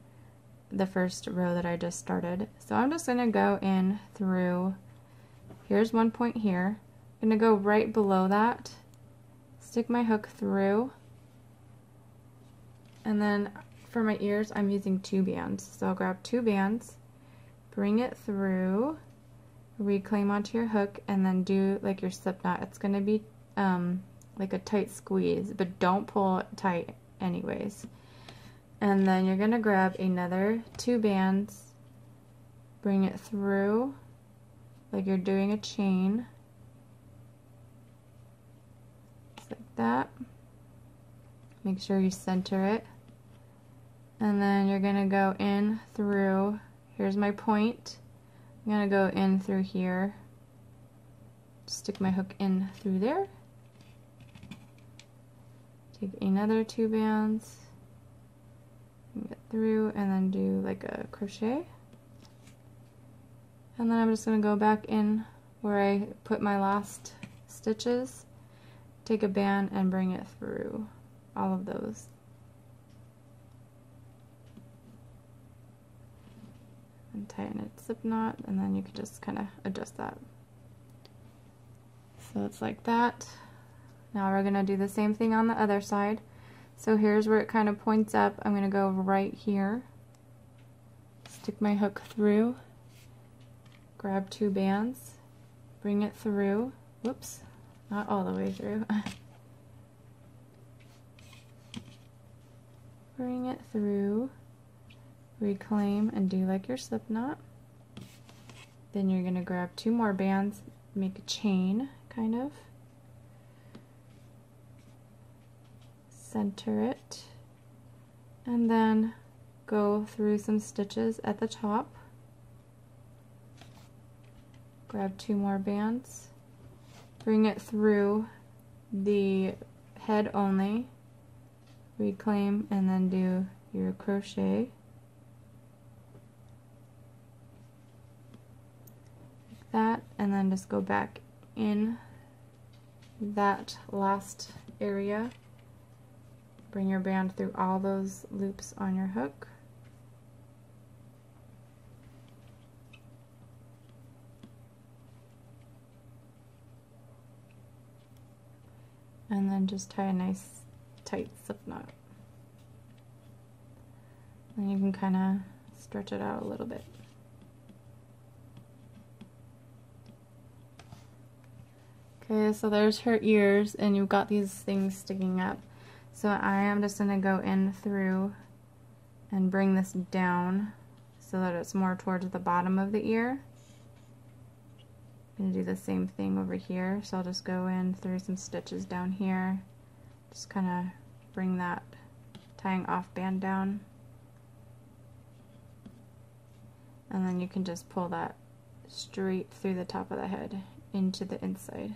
the first row that I just started. So I'm just going to go in through, here's 1 point here, I'm going to go right below that, stick my hook through, and then for my ears I'm using 2 bands. So I'll grab 2 bands, bring it through, reclaim onto your hook, and then do like your slip knot. It's going to be like a tight squeeze, but don't pull it tight anyways. And then you're going to grab another 2 bands, bring it through like you're doing a chain, just like that. Make sure you center it. And then you're going to go in through here's my point. I'm gonna go in through here, stick my hook in through there, take another 2 bands, get through, and then do like a crochet. And then I'm just going to go back in where I put my last stitches, take a band and bring it through all of those. And tighten it slip knot, and then you can just kind of adjust that. So it's like that. Now we're going to do the same thing on the other side. So here's where it kind of points up. I'm going to go right here, stick my hook through, grab 2 bands, bring it through, whoops, not all the way through, bring it through, reclaim, and do like your slip knot. Then you're going to grab 2 more bands, make a chain, kind of, center it, and then go through some stitches at the top. Grab 2 more bands, bring it through the head only, reclaim, and then do your crochet. Like that, and then just go back in that last area. Bring your band through all those loops on your hook. And then just tie a nice tight slip knot. Then you can kind of stretch it out a little bit. Okay, so there's her ears, and you've got these things sticking up. So I am just going to go in through and bring this down so that it's more towards the bottom of the ear. I'm going to do the same thing over here, so I'll just go in through some stitches down here, just kind of bring that tying off band down, and then you can just pull that straight through the top of the head into the inside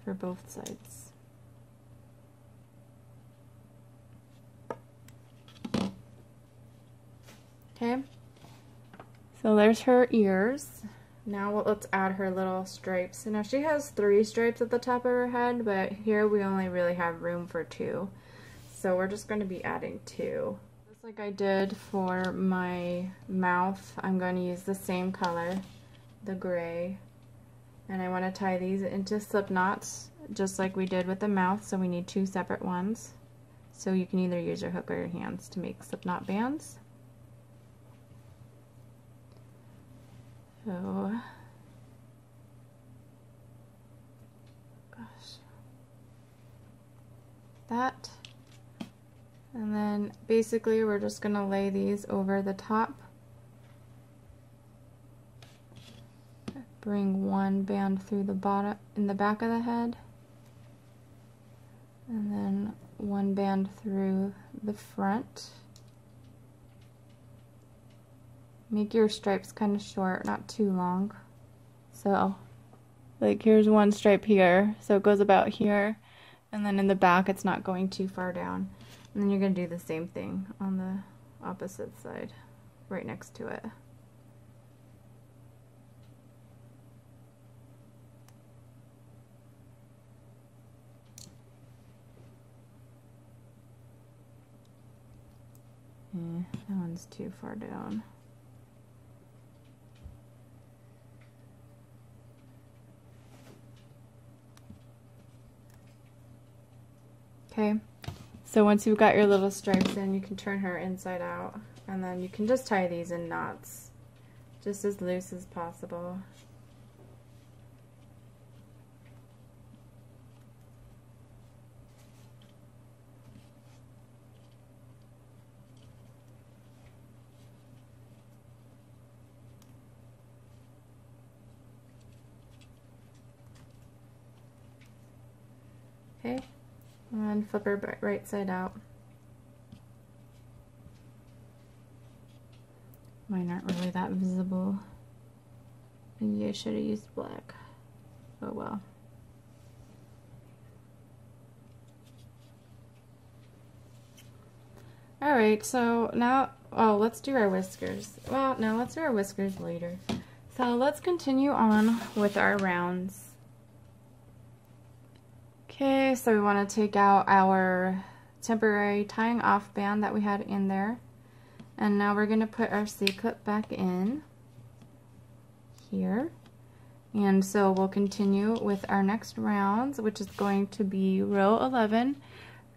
for both sides. Okay. So there's her ears. Now let's add her little stripes. Now she has 3 stripes at the top of her head, but here we only really have room for 2. So we're just going to be adding 2. Just like I did for my mouth, I'm going to use the same color, the gray. And I want to tie these into slip knots, just like we did with the mouth, so we need 2 separate ones. So you can either use your hook or your hands to make slip knot bands. So, gosh, that, and then basically we're just going to lay these over the top. Bring 1 band through the bottom, in the back of the head, and then 1 band through the front. Make your stripes kind of short, not too long. So, like here's 1 stripe here, so it goes about here, and then in the back it's not going too far down. And then you're going to do the same thing on the opposite side, right next to it. That one's too far down. Okay, so once you've got your little stripes in, you can turn her inside out, and then you can just tie these in knots, just as loose as possible. Okay. And flip her right side out. Mine aren't really that visible. Maybe I should have used black. Oh well. Alright, so now, oh, let's do our whiskers. Well, no, let's do our whiskers later. So let's continue on with our rounds. Okay, so we want to take out our temporary tying off band that we had in there. And now we're going to put our C-clip back in here. And so we'll continue with our next rounds, which is going to be row 11.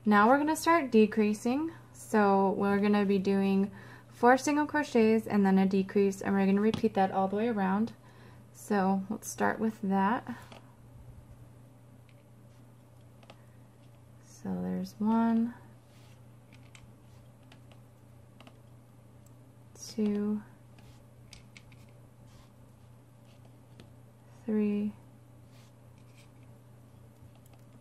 Now we're going to start decreasing. So we're going to be doing 4 single crochets and then a decrease, and we're going to repeat that all the way around. So let's start with that. So there's 1, 2, 3,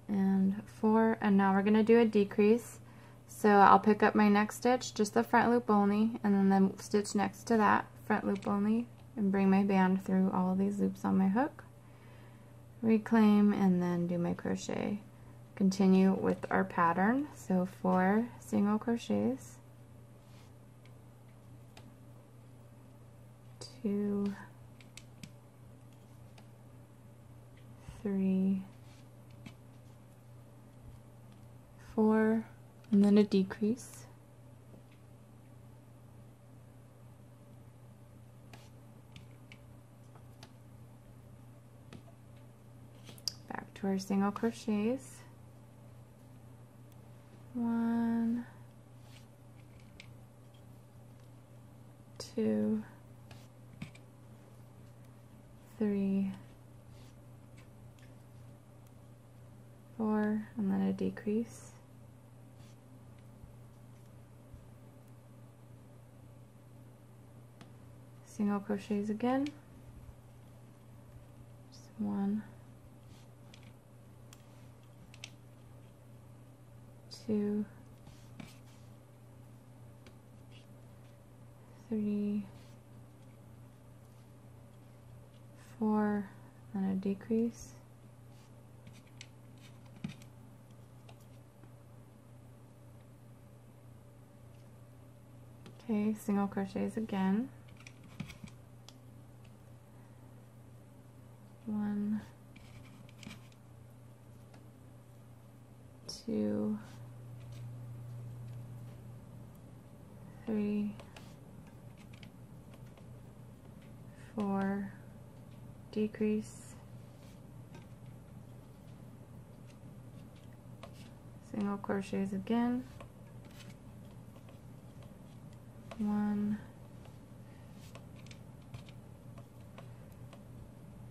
and 4, and now we're going to do a decrease. So I'll pick up my next stitch, just the front loop only, and then the stitch next to that, front loop only, and bring my band through all of these loops on my hook, reclaim, and then do my crochet. Continue with our pattern, so 4 single crochets, 2, 3, 4, and then a decrease. Back to our single crochets. 1, 2, 3, 4, and then a decrease. Single crochets again. Just 1, 2, 3, 4, and a decrease. Okay, single crochets again. 1, 2, 3, 4, decrease, single crochets again. 1,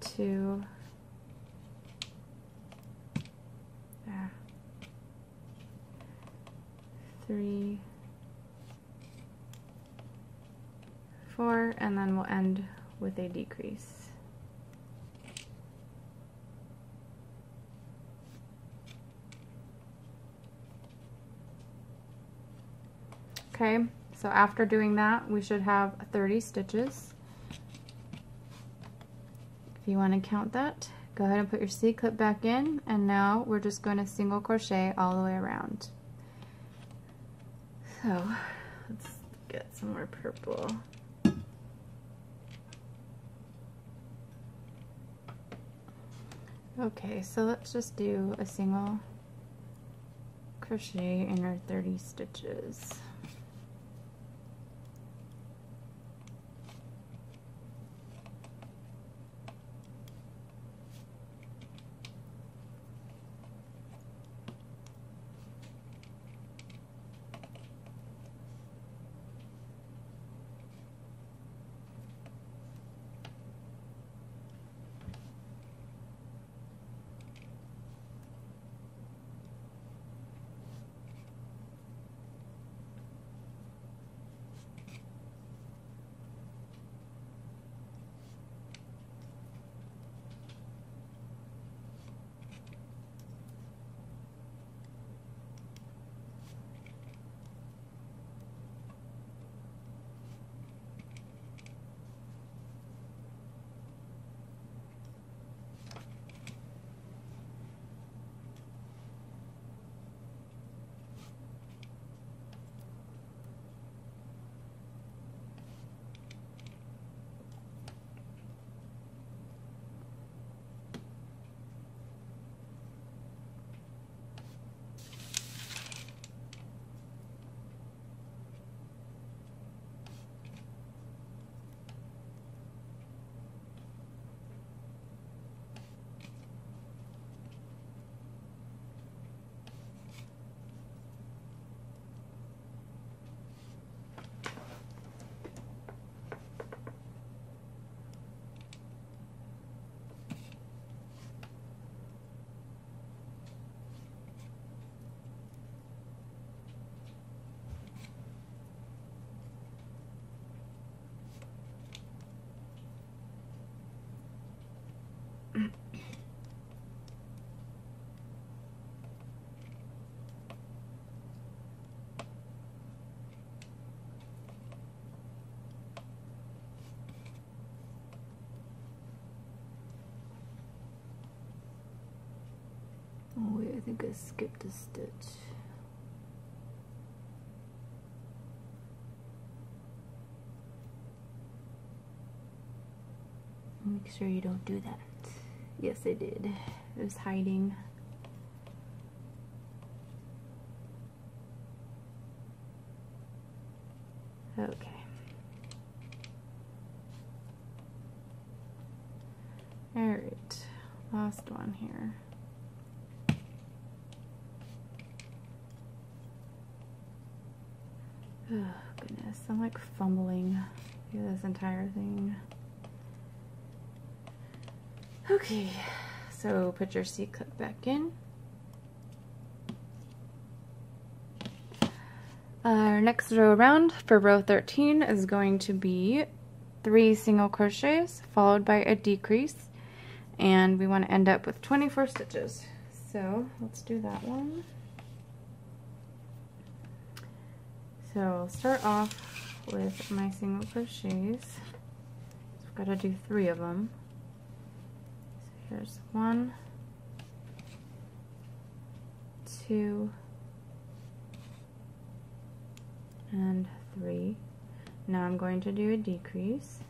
2, 3, 4, and then we'll end with a decrease. Okay, so after doing that, we should have 30 stitches. If you want to count that, go ahead and put your C-clip back in, and now we're just going to single crochet all the way around. So let's get some more purple. Okay, so let's just do a single crochet in our 30 stitches. think I skipped a stitch. Make sure you don't do that. Yes, I did. It was hiding. Okay. Alright, last one here. Oh, goodness, I'm like fumbling through this entire thing. Okay, so put your C-clip back in. Our next row around for row 13 is going to be 3 single crochets followed by a decrease, and we want to end up with 24 stitches. So let's do that one. So I'll start off with my single crochets. So I've got to do 3 of them. So here's 1, 2, and 3. Now I'm going to do a decrease.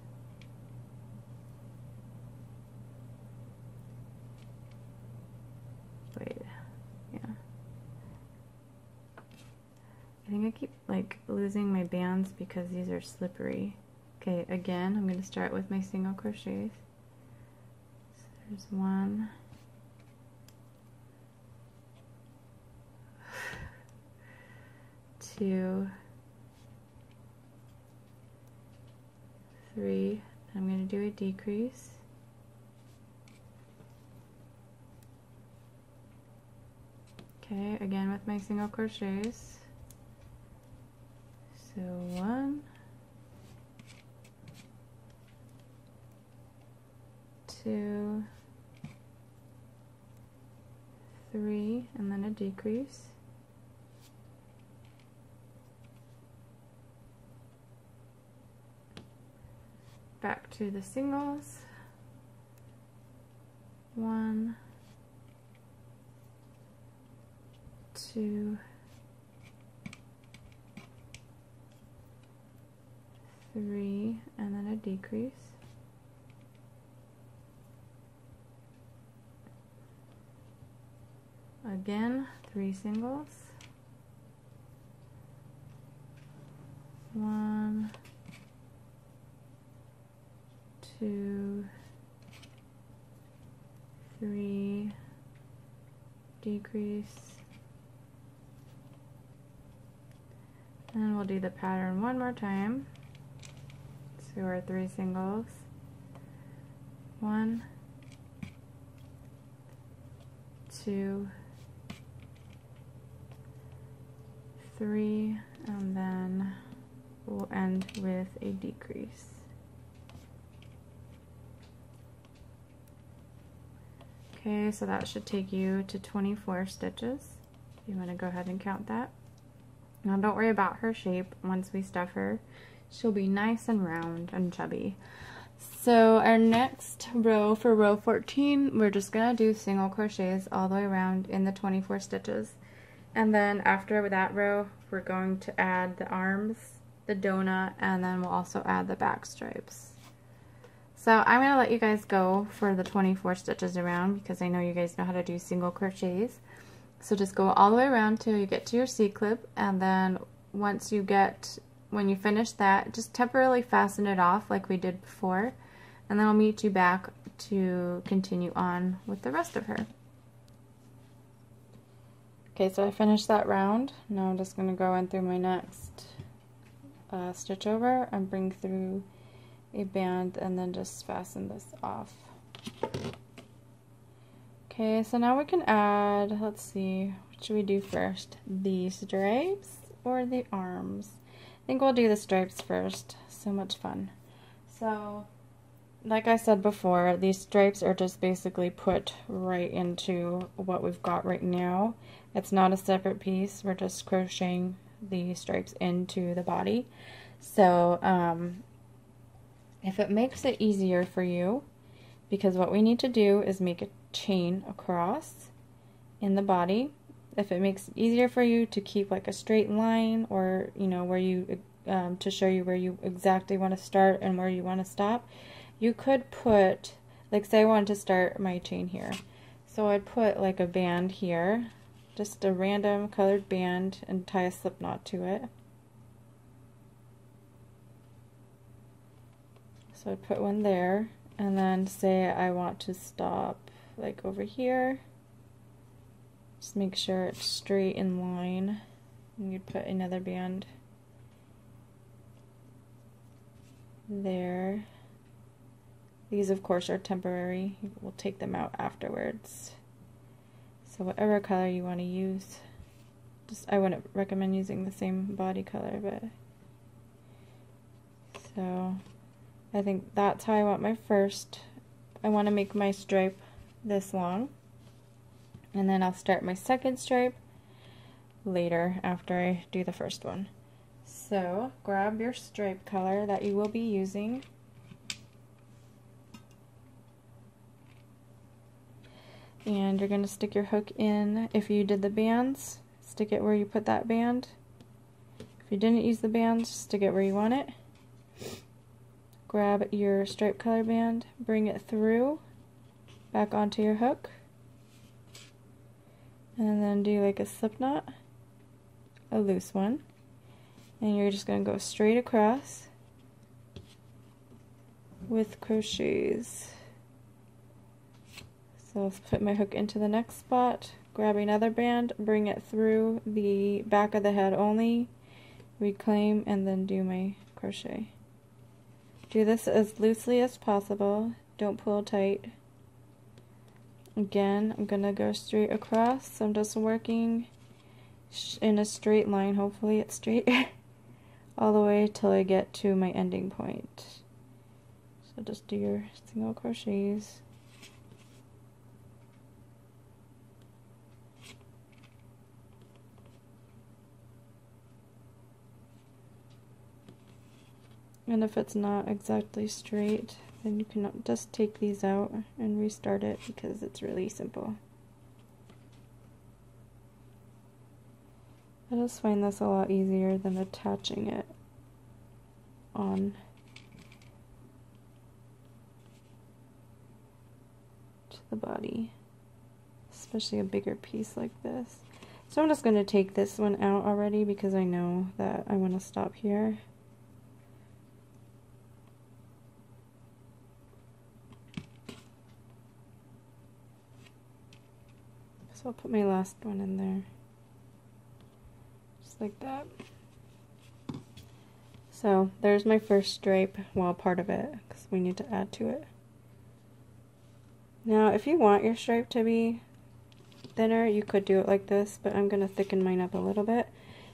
Wait, yeah. I think I keep like losing my bands because these are slippery. Okay, again, I'm going to start with my single crochets. So there's 1, 2, 3. I'm going to do a decrease. Okay, again with my single crochets. So 1, 2, 3, and then a decrease. Back to the singles. 1, 2, 3, and then a decrease. Again, 3 singles. 1, 2, 3, decrease, and we'll do the pattern one more time. So our 3 singles, 1, 2, 3, and then we'll end with a decrease. Okay, so that should take you to 24 stitches. You want to go ahead and count that. Now don't worry about her shape. Once we stuff her, she'll be nice and round and chubby. So our next row, for row 14, we're just going to do single crochets all the way around in the 24 stitches. And then after that row, we're going to add the arms, the donut, and then we'll also add the back stripes. So I'm going to let you guys go for the 24 stitches around because I know you guys know how to do single crochets. So just go all the way around till you get to your C-clip, and then when you finish that, just temporarily fasten it off like we did before, and then I'll meet you back to continue on with the rest of her. Okay, so I finished that round. Now I'm just going to go in through my next stitch over and bring through a band and then just fasten this off. Okay, so now we can add, let's see, what should we do first? The stripes or the arms? I think we'll do the stripes first. So much fun. So, like I said before, these stripes are just basically put right into what we've got right now. It's not a separate piece. We're just crocheting the stripes into the body. So, if it makes it easier for you, because what we need to do is make a chain across in the body. If it makes it easier for you to keep like a straight line, or you know where you to show you where you exactly want to start and where you want to stop, you could put, like say I wanted to start my chain here, so I'd put like a band here, just a random colored band, and tie a slip knot to it. So I'd put one there, and then say I want to stop like over here. Just make sure it's straight in line, and you'd put another band there. These of course are temporary, we'll take them out afterwards. So whatever color you want to use, just I wouldn't recommend using the same body color, but so I think that's how I want my first. I want to make my stripe this long, and then I'll start my second stripe later after I do the first one. So grab your stripe color that you will be using, and you're going to stick your hook in. If you did the bands, stick it where you put that band. If you didn't use the bands, stick it where you want it. Grab your stripe color band, bring it through, back onto your hook, and then do like a slip knot, a loose one, and you're just going to go straight across with crochets. So I'll put my hook into the next spot, grab another band, bring it through the back of the head only, reclaim, and then do my crochet. Do this as loosely as possible, don't pull tight. Again, I'm going to go straight across, so I'm just working in a straight line, hopefully it's straight, all the way till I get to my ending point. So just do your single crochets. And if it's not exactly straight, then you can just take these out and restart it, because it's really simple. I just find this a lot easier than attaching it on to the body, especially a bigger piece like this. So I'm just going to take this one out already, because I know that I want to stop here. So I'll put my last one in there, just like that. So there's my first stripe, well, part of it, because we need to add to it. Now if you want your stripe to be thinner, you could do it like this, but I'm going to thicken mine up a little bit.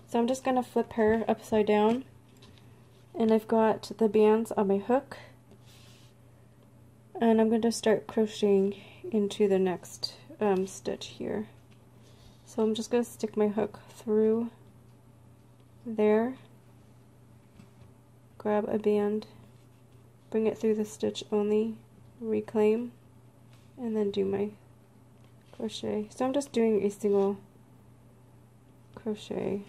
So I'm just going to flip her upside down, and I've got the bands on my hook, and I'm going to start crocheting into the next stitch here. So I'm just going to stick my hook through there, grab a band, bring it through the stitch only, reclaim, and then do my crochet. So I'm just doing a single crochet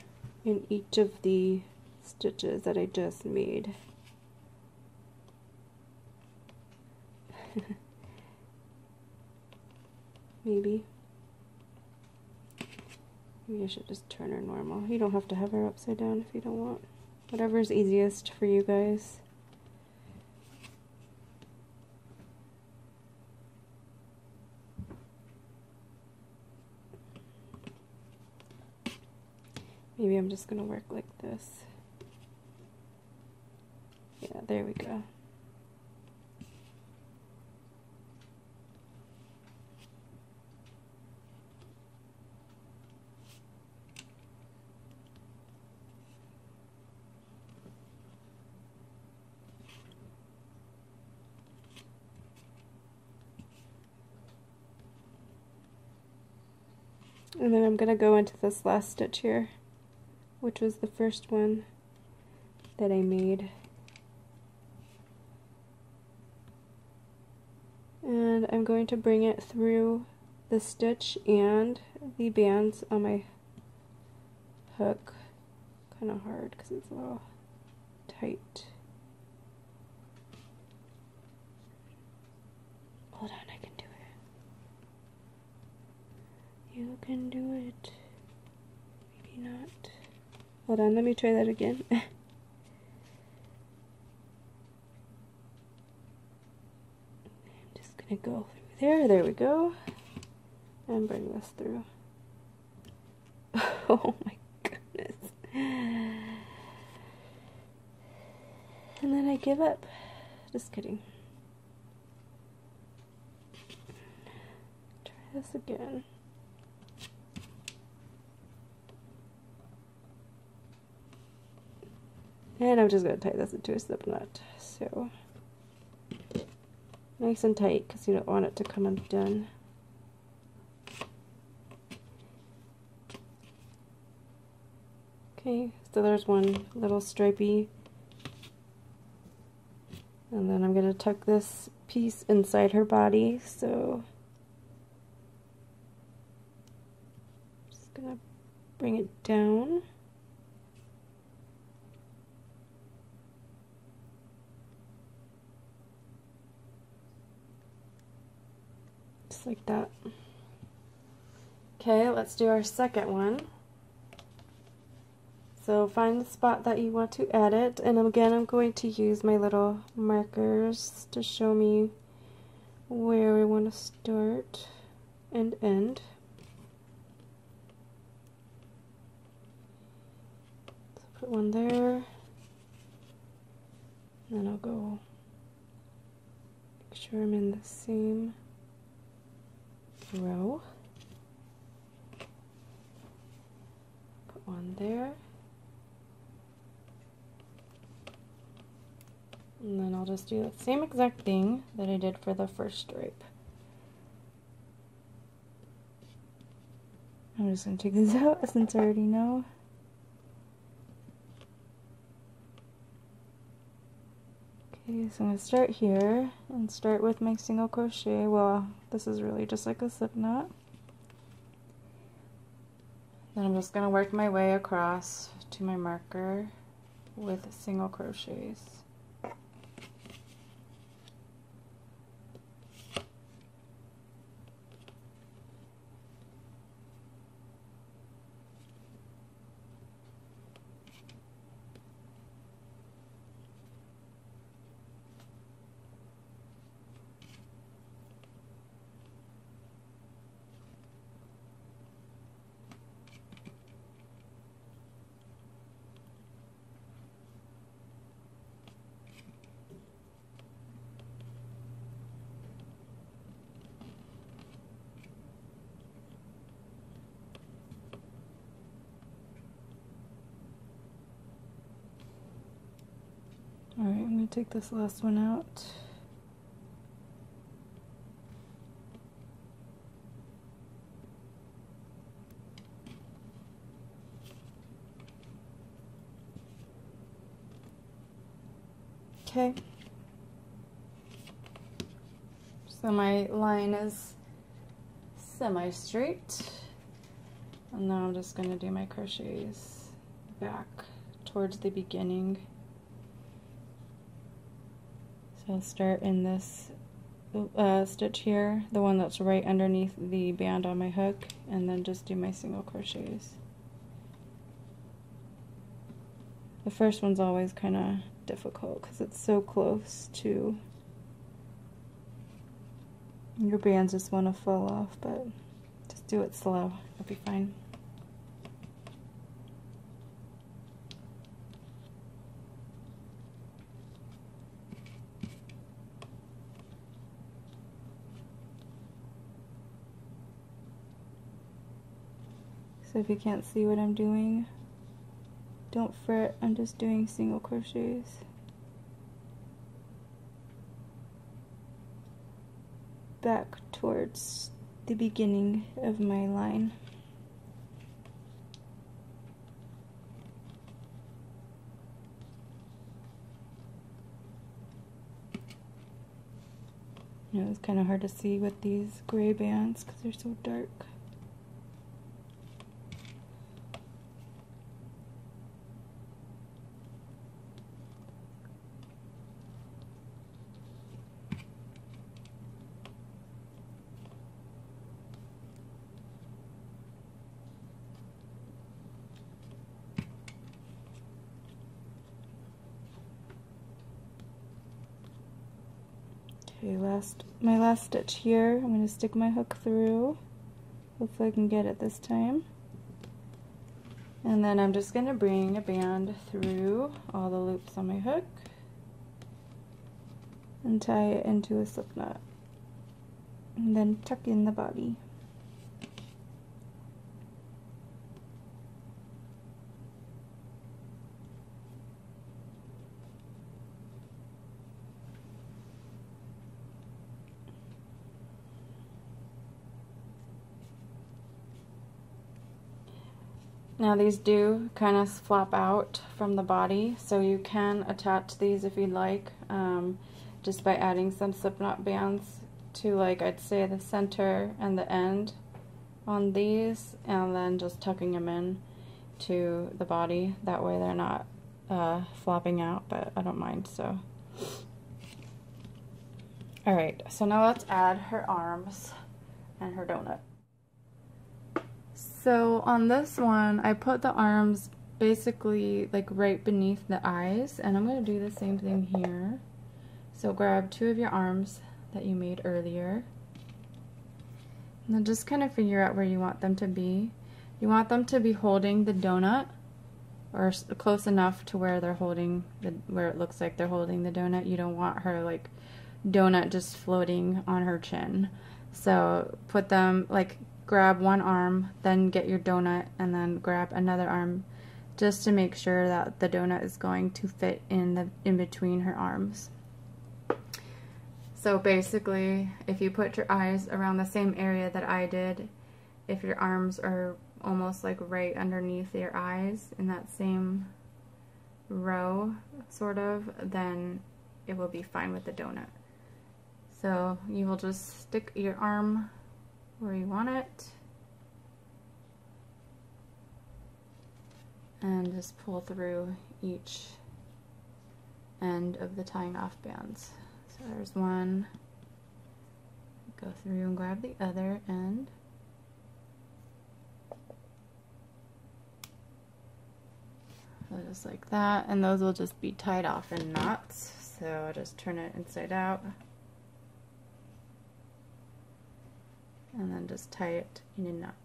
in each of the stitches that I just made. Maybe I should just turn her normal. You don't have to have her upside down if you don't want. Whatever's easiest for you guys. Maybe I'm just going to work like this. Yeah, there we go. And then I'm going to go into this last stitch here, which was the first one that I made. And I'm going to bring it through the stitch and the bands on my hook. Kind of hard because it's a little tight. Hold on, I can do it. You can do it. Maybe not. Hold on, let me try that again. I'm just gonna go through there. There we go. And bring this through. Oh my goodness. And then I give up. Just kidding. Try this again. And I'm just going to tie this into a slip knot. So, nice and tight because you don't want it to come undone. Okay, so there's one little stripey. And then I'm going to tuck this piece inside her body. So, just going to bring it down. Just like that. Okay, let's do our second one. So find the spot that you want to add it, and again I'm going to use my little markers to show me where I want to start and end. So put one there, and then I'll go make sure I'm in the same row. Put one there. And then I'll just do the same exact thing that I did for the first stripe. I'm just going to take this out since I already know. Okay, so I'm going to start here and start with my single crochet. Well, this is really just like a slip knot. Then I'm just going to work my way across to my marker with single crochets. Alright, I'm going to take this last one out. Okay. So my line is semi-straight. And now I'm just going to do my crochets back towards the beginning. So I'll start in this stitch here, the one that's right underneath the band on my hook, and then just do my single crochets. The first one's always kind of difficult because it's so close to your bands just want to fall off, but just do it slow, it'll be fine. So if you can't see what I'm doing, don't fret, I'm just doing single crochets. Back towards the beginning of my line. It was kind of hard to see with these gray bands because they're so dark. Okay, my last stitch here, I'm going to stick my hook through. Hopefully I can get it this time. And then I'm just going to bring a band through all the loops on my hook and tie it into a slip knot. And then tuck in the body. Now these do kind of flop out from the body, so you can attach these if you'd like, just by adding some slipknot bands to, like, I'd say the center and the end on these, and then just tucking them in to the body. That way they're not flopping out, but I don't mind, so. Alright, so now let's add her arms and her donut. So on this one, I put the arms basically like right beneath the eyes, and I'm going to do the same thing here. So grab two of your arms that you made earlier, and then just kind of figure out where you want them to be. You want them to be holding the donut, or close enough to where they're holding where it looks like they're holding the donut. You don't want her like donut just floating on her chin. So put them like, grab one arm, then get your donut, and then grab another arm, just to make sure that the donut is going to fit in between her arms. So basically, if you put your eyes around the same area that I did, if your arms are almost like right underneath your eyes in that same row, sort of, then it will be fine with the donut. So you will just stick your arm where you want it, and just pull through each end of the tying off bands. So there's one, go through and grab the other end, so just like that, and those will just be tied off in knots. So I'll just turn it inside out, and then just tie it in a knot.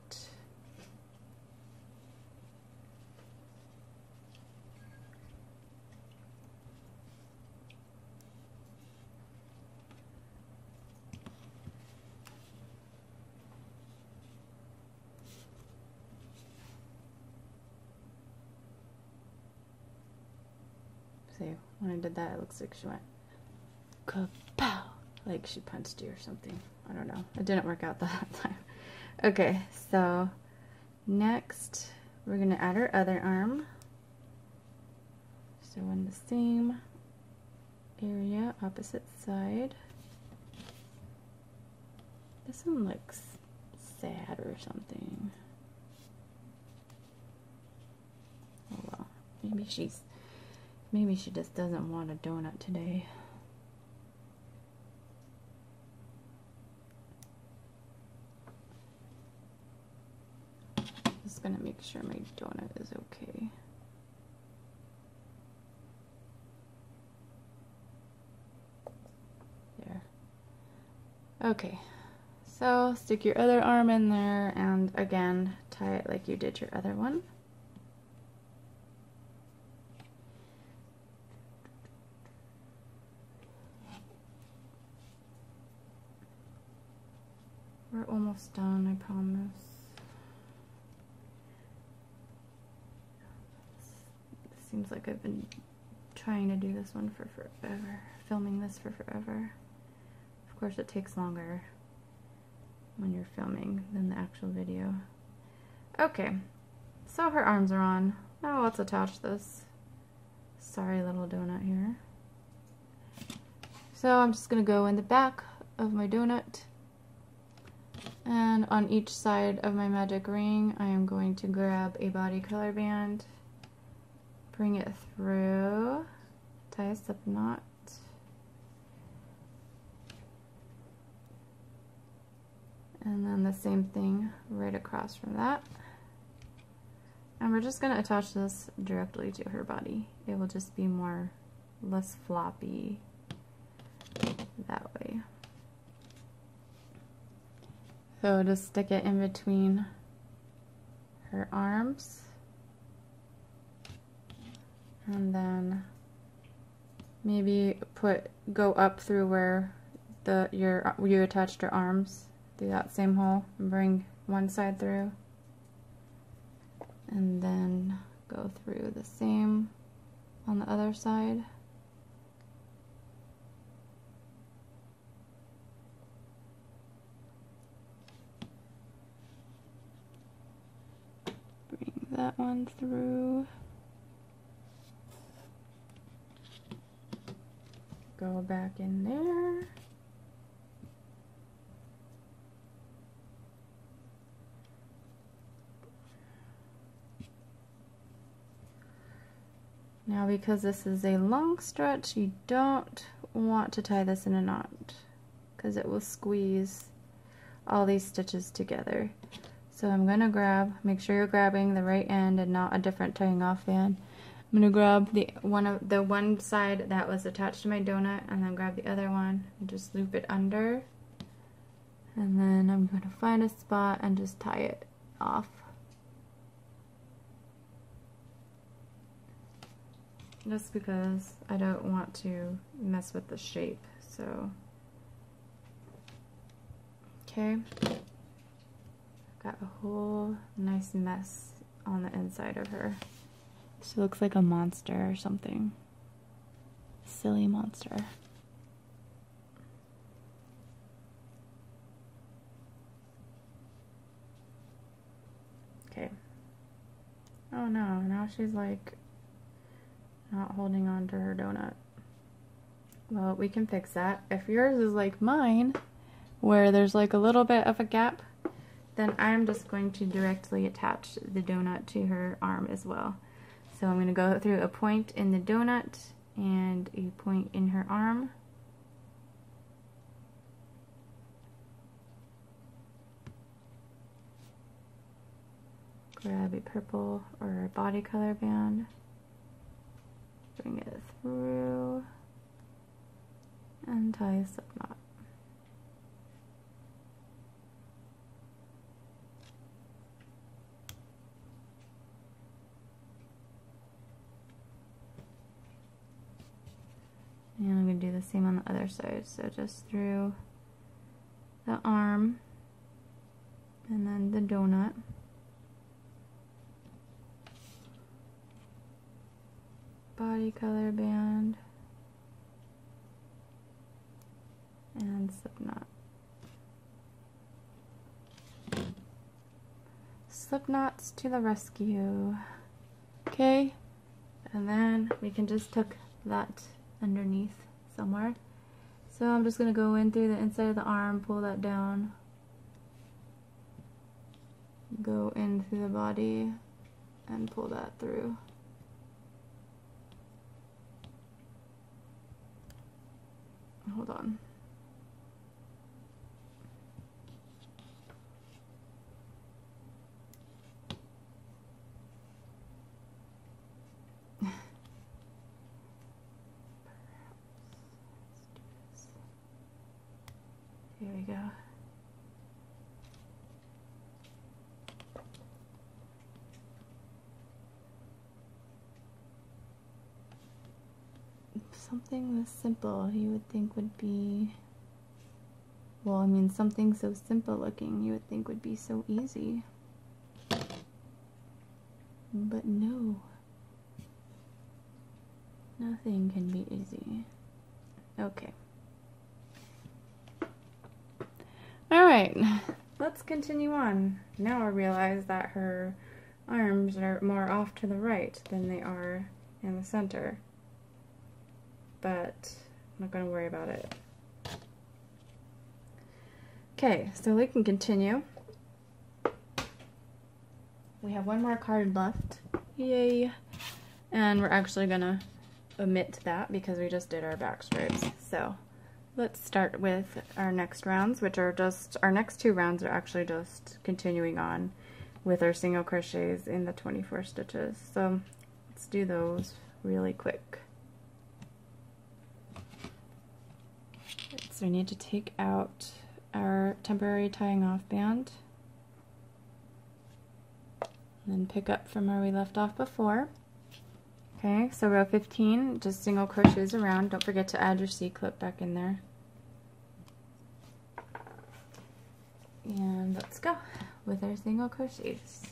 See, when I did that, it looks like she went kapow, like she punched you or something. I don't know. It didn't work out that time. Okay, so next we're going to add our other arm. So in the same area, opposite side. This one looks sad or something. Oh well, maybe she just doesn't want a donut today. Just gonna make sure my donut is okay. There. Okay, so stick your other arm in there, and again, tie it like you did your other one. We're almost done, I promise. It seems like I've been trying to do this one for forever, filming this for forever. Of course, it takes longer when you're filming than the actual video. Okay, so her arms are on. Now let's attach this sorry little donut here. So I'm just going to go in the back of my donut. And on each side of my magic ring, I am going to grab a body color band, bring it through, tie a slip knot, and then the same thing right across from that. And we're just going to attach this directly to her body. It will just be less floppy that way. So just stick it in between her arms, and then maybe go up through where you attached your arms through that same hole, and bring one side through, and then go through the same on the other side. Bring that one through. Go back in there. Now, because this is a long stretch, you don't want to tie this in a knot because it will squeeze all these stitches together. So I'm going to make sure you're grabbing the right end and not a different tying off band. I'm going to grab the one side that was attached to my donut, and then grab the other one and just loop it under. And then I'm going to find a spot and just tie it off. Just because I don't want to mess with the shape, so. Okay. Got a whole nice mess on the inside of her. She looks like a monster or something. Silly monster. Okay. Oh no, now she's like not holding on to her donut. Well, we can fix that. If yours is like mine, where there's like a little bit of a gap, then I'm just going to directly attach the donut to her arm as well. So I'm going to go through a point in the donut and a point in her arm. Grab a purple or a body color band. Bring it through and tie a slip knot. And I'm going to do the same on the other side. So just through the arm and then the donut. Body color band and slip knot. Slip knots to the rescue. Okay, and then we can just tuck that underneath somewhere. So I'm just going to go in through the inside of the arm, pull that down, go in through the body and pull that through. Hold on. Here we go. Something this simple you would think would be, well, I mean, something so simple looking you would think would be so easy. But no. Nothing can be easy. Okay. Alright, let's continue on. Now I realize that her arms are more off to the right than they are in the center. But I'm not going to worry about it. Okay, so we can continue. We have one more card left. Yay! And we're actually gonna omit that because we just did our back stripes. So let's start with our next rounds, which are just, our next 2 rounds are actually just continuing on with our single crochets in the 24 stitches. So let's do those really quick. So we need to take out our temporary tying off band and then pick up from where we left off before. Okay, so row 15, just single crochets around. Don't forget to add your C-clip back in there. And let's go with our single crochets.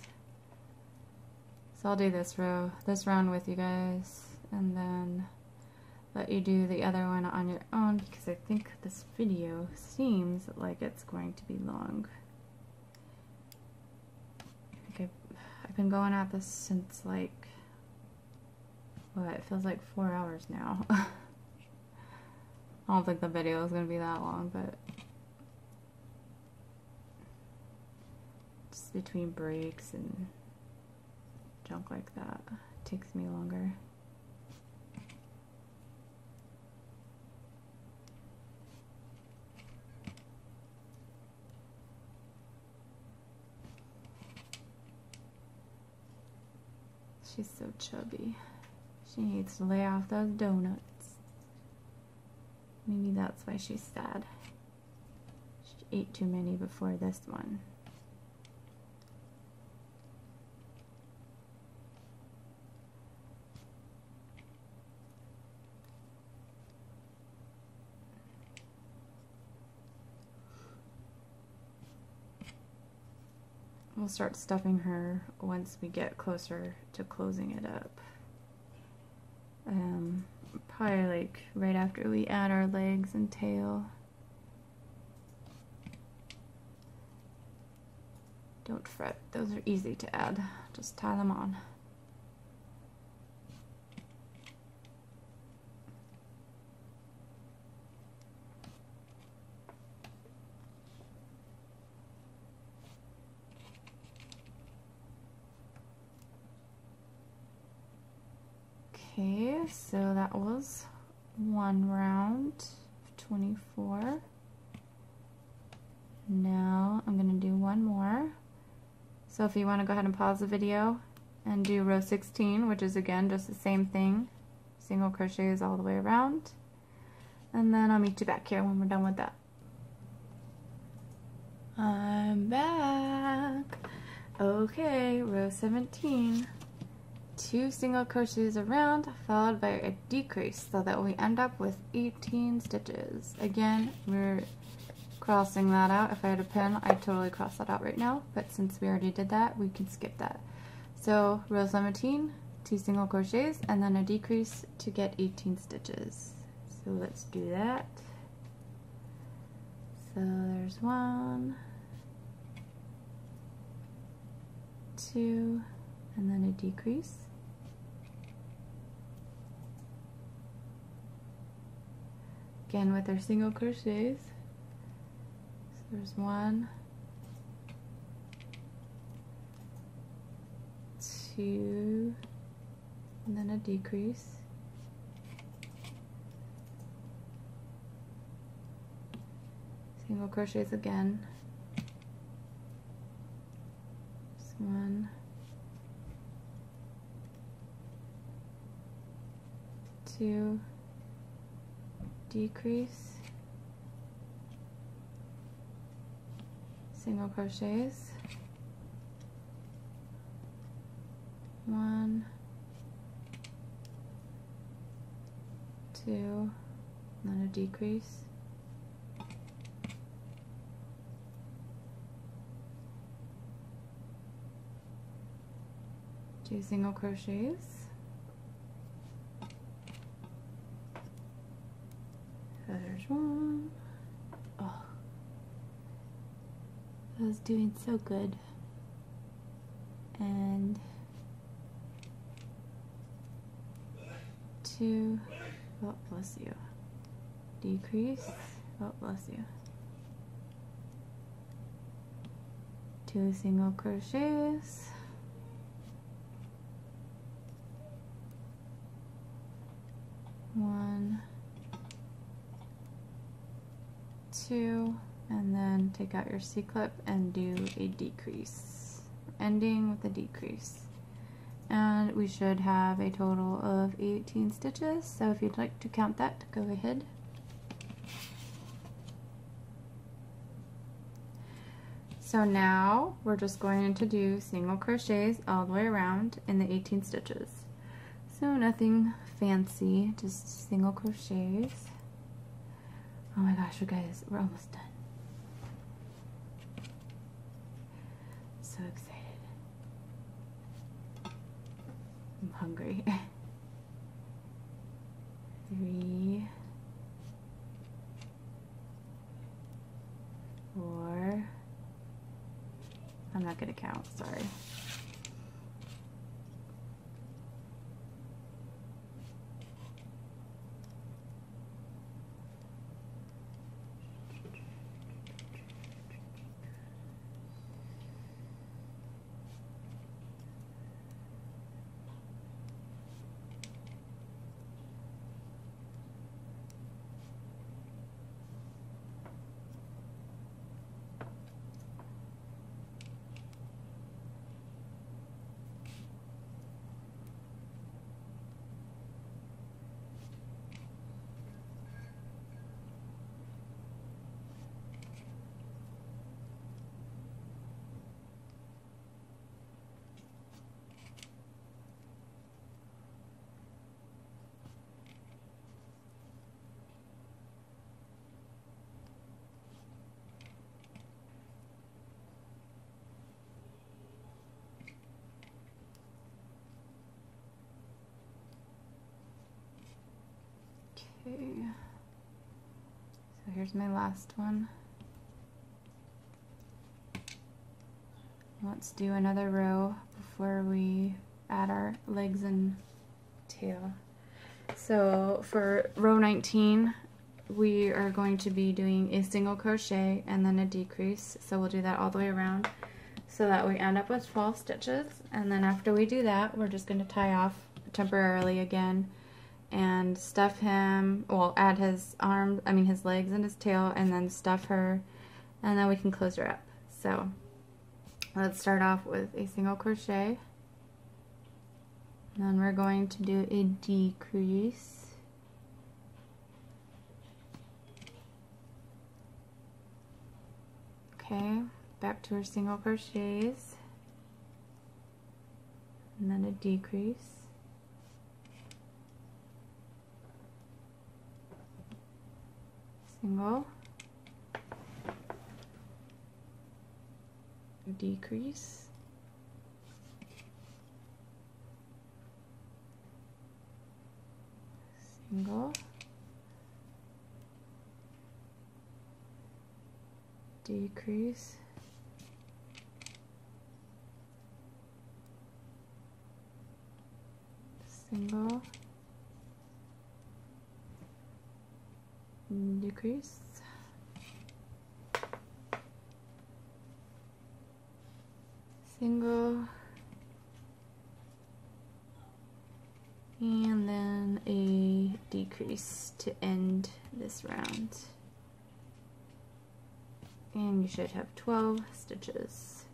So I'll do this round with you guys, and then let you do the other one on your own, because I think this video seems like it's going to be long. Okay, I've been going at this since like, what, it feels like 4 hours now. I don't think the video is going to be that long, but just between breaks and junk like that, it takes me longer. She's so chubby. She needs to lay off those donuts. Maybe that's why she's sad. She ate too many before this one. We'll start stuffing her once we get closer to closing it up. Probably like right after we add our legs and tail. Don't fret, those are easy to add. Just tie them on. Okay, so that was one round of 24. Now I'm going to do one more. So if you want to go ahead and pause the video and do row 16, which is again just the same thing, single crochets all the way around, and then I'll meet you back here when we're done with that. I'm back. Okay, row 17. 2 single crochets around followed by a decrease, so that we end up with 18 stitches. Again, we're crossing that out. If I had a pen, I'd totally cross that out right now, but since we already did that, we can skip that. So row 17, 2 single crochets, and then a decrease to get 18 stitches. So let's do that. So there's 1, 2, and then a decrease. Again with our single crochets. So there's 1, 2, and then a decrease. Single crochets again. Just 1, 2, decrease, single crochets, 1, 2, and then a decrease, two single crochets, there's 1. Oh, I was doing so good. And 2, oh bless you, decrease, oh bless you, 2 single crochets, 1, 2, and then take out your C-clip and do a decrease, ending with a decrease. And we should have a total of 18 stitches, so if you'd like to count that, go ahead. So now we're just going to do single crochets all the way around in the 18 stitches. So nothing fancy, just single crochets. Oh my gosh, you guys, we're almost done. So excited. I'm hungry. 3, 4. I'm not gonna count, sorry. 2. So here's my last one. Let's do another row before we add our legs and tail. So for row 19, we are going to be doing a single crochet and then a decrease. So we'll do that all the way around so that we end up with 12 stitches. And then after we do that, we're just going to tie off temporarily again and stuff him, well, add his arms, his legs and his tail, and then stuff her, and then we can close her up. So let's start off with a single crochet, and then we're going to do a decrease, okay, back to our single crochets, and then a decrease, single, decrease, single, decrease, single, decrease, single, and then a decrease to end this round. And you should have 12 stitches.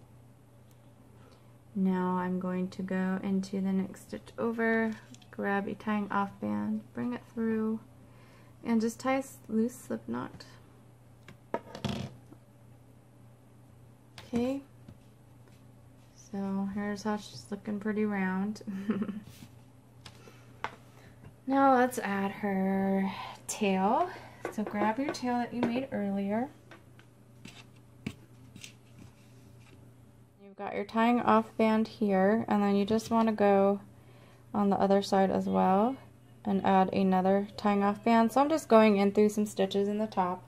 Now I'm going to go into the next stitch over, grab a tying off band, bring it through, and just tie a loose slip knot. Okay, so here's how she's looking, pretty round. Now let's add her tail. So grab your tail that you made earlier. You've got your tying off band here, and then you just want to go on the other side as well and add another tying off band. So I'm just going in through some stitches in the top.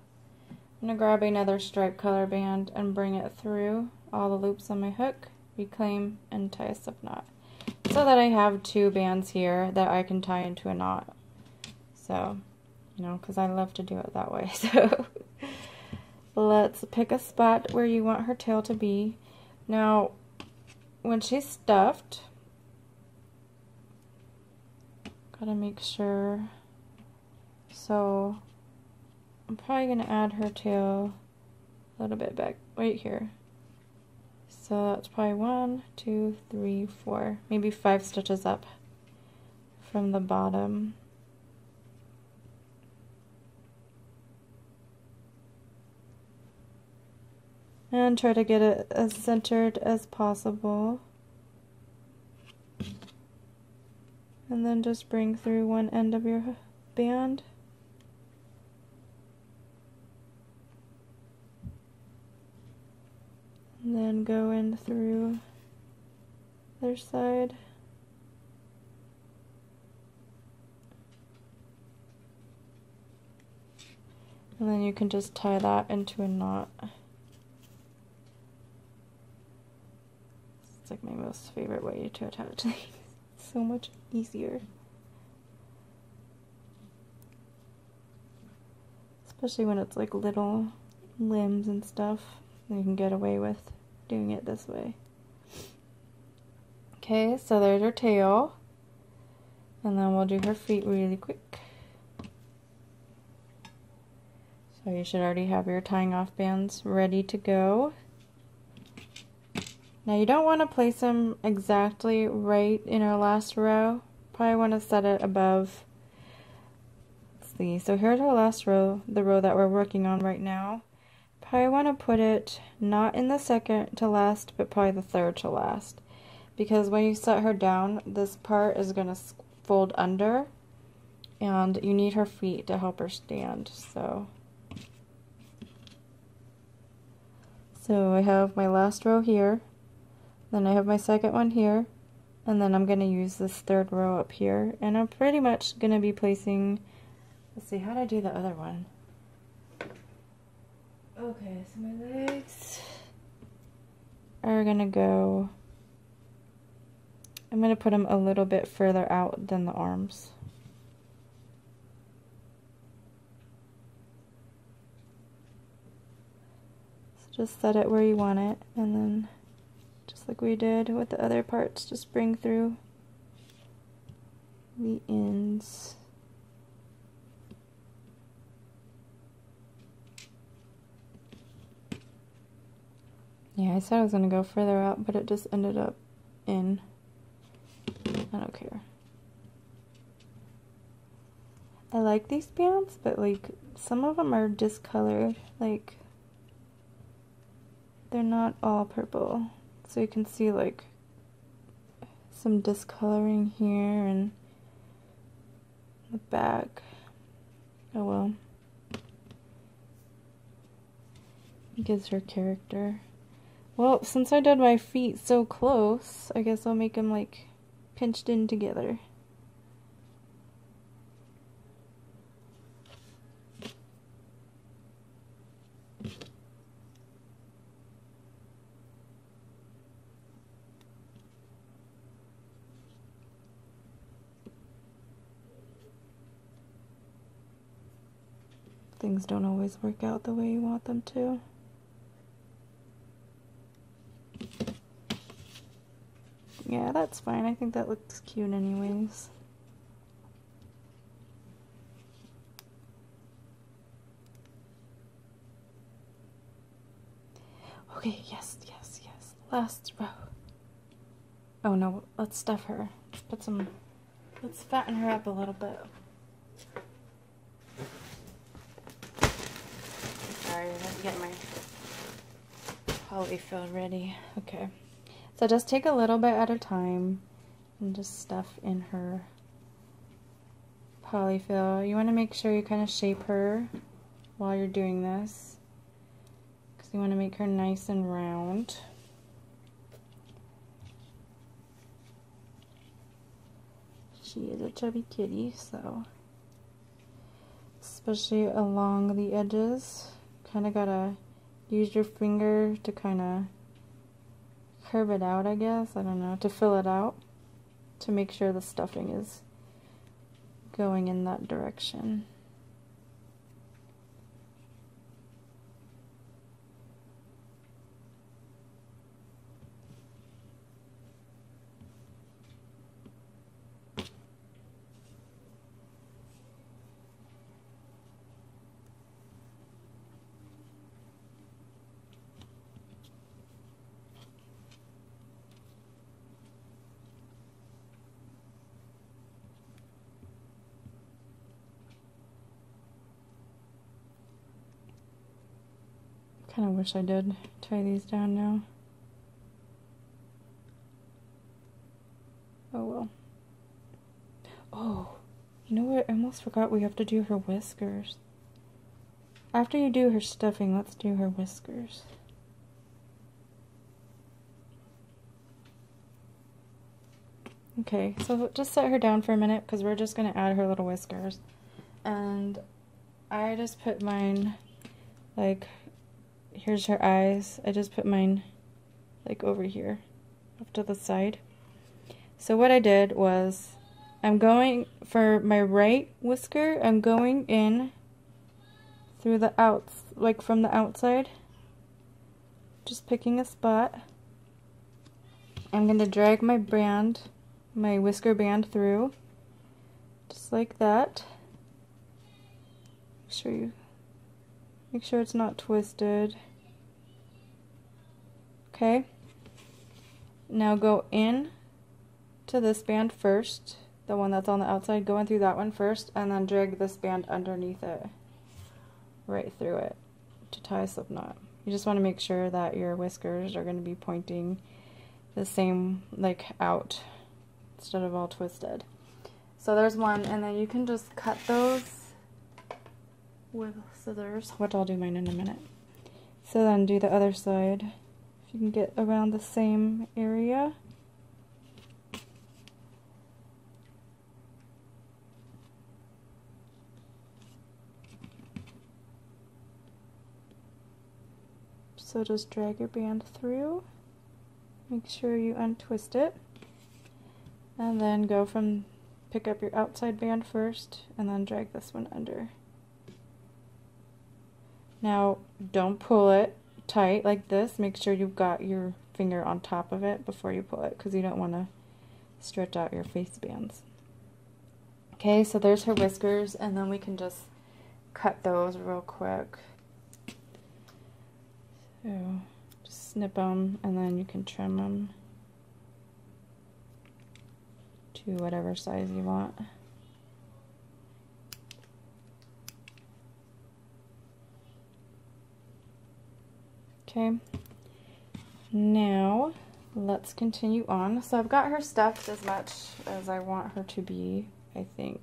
I'm going to grab another stripe color band and bring it through all the loops on my hook, reclaim, and tie a slip knot, so that I have 2 bands here that I can tie into a knot. So, you know, because I love to do it that way. So let's pick a spot where you want her tail to be. Now, when she's stuffed, gotta make sure. So I'm probably gonna add her tail a little bit back right here. So that's probably 1, 2, 3, 4, maybe 5 stitches up from the bottom. And try to get it as centered as possible. And then just bring through one end of your band. And then go in through the other side. And then you can just tie that into a knot. It's like my most favorite way to attach things. So much easier. Especially when it's like little limbs and stuff. You can get away with doing it this way. Okay, so there's her tail. And then we'll do her feet really quick. So you should already have your tying off bands ready to go. Now you don't want to place them exactly right in our last row. Probably want to set it above. Let's see, so here's our last row, the row that we're working on right now. Probably want to put it not in the second to last, but probably the third to last. Because when you set her down, this part is going to fold under, and you need her feet to help her stand. So I have my last row here, then I have my second one here, and then I'm going to use this third row up here, and I'm pretty much going to be placing, let's see, how did I do the other one? Okay, so my legs are going to go, I'm going to put them a little bit further out than the arms. So just set it where you want it, and then just like we did with the other parts, just bring through the ends. Yeah, I said I was going to go further out, but it just ended up in. I don't care. I like these bands, but like some of them are discolored. Like they're not all purple. So you can see like some discoloring here and the back. Oh well. It gives her character. Well, since I did my feet so close, I guess I'll make them like pinched in together. Things don't always work out the way you want them to. Yeah, that's fine. I think that looks cute anyways. Okay, yes. Last row. Oh no, let's stuff her. Let's fatten her up a little bit. Sorry, I have to get my polyfill ready. Okay. So just take a little bit at a time and just stuff in her polyfill. You want to make sure you kind of shape her while you're doing this, because you want to make her nice and round. She is a chubby kitty, so especially along the edges, kind of gotta use your finger to kind of curve it out, I guess. I don't know, to fill it out, to make sure the stuffing is going in that direction. Kind of wish I did tie these down now. Oh well. Oh, you know what? I almost forgot we have to do her whiskers. After you do her stuffing, let's do her whiskers. Okay, so just set her down for a minute because we're just going to add her little whiskers. And I just put mine, like, here's her eyes. I just put mine, like, over here, off to the side. So what I did was, I'm going, for my right whisker, I'm going in through the outs, like from the outside. Just picking a spot. I'm going to drag my band, my whisker band through, just like that. Make sure it's not twisted. Okay. Now go in to this band first, the one that's on the outside, go in through that one first, and then drag this band underneath it, right through it, to tie a slip knot. You just want to make sure that your whiskers are going to be pointing the same, like, out, instead of all twisted. So there's one, and then you can just cut those with scissors, which I'll do mine in a minute. So then do the other side. If you can get around the same area. So just drag your band through, make sure you untwist it, and then go from, pick up your outside band first, and then drag this one under. Now, don't pull it tight like this, make sure you've got your finger on top of it before you pull it, because you don't want to stretch out your face bands. Okay, so there's her whiskers, and then we can just cut those real quick. So, just snip them, and then you can trim them to whatever size you want. Okay, now let's continue on. So I've got her stuffed as much as I want her to be, I think.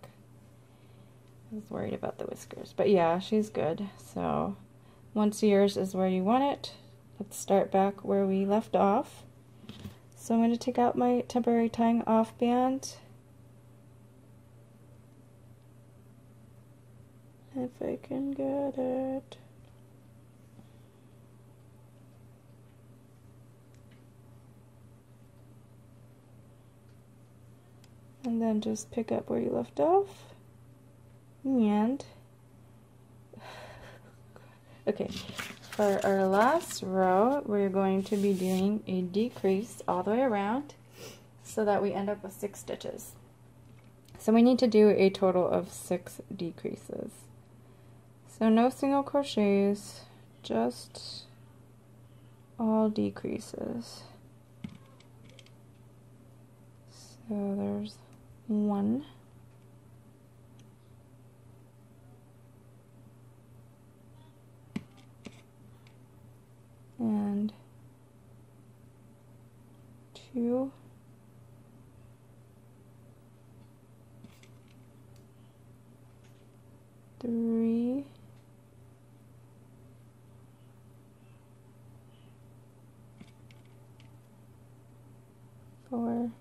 I was worried about the whiskers, but yeah, she's good. So once yours is where you want it, let's start back where we left off. So I'm going to take out my temporary tying off band. If I can get it. And then just pick up where you left off. And okay, for our last row, we're going to be doing a decrease all the way around so that we end up with 6 stitches. So we need to do a total of 6 decreases. So no single crochets, just all decreases. So there's 1. And 2, 3, 4,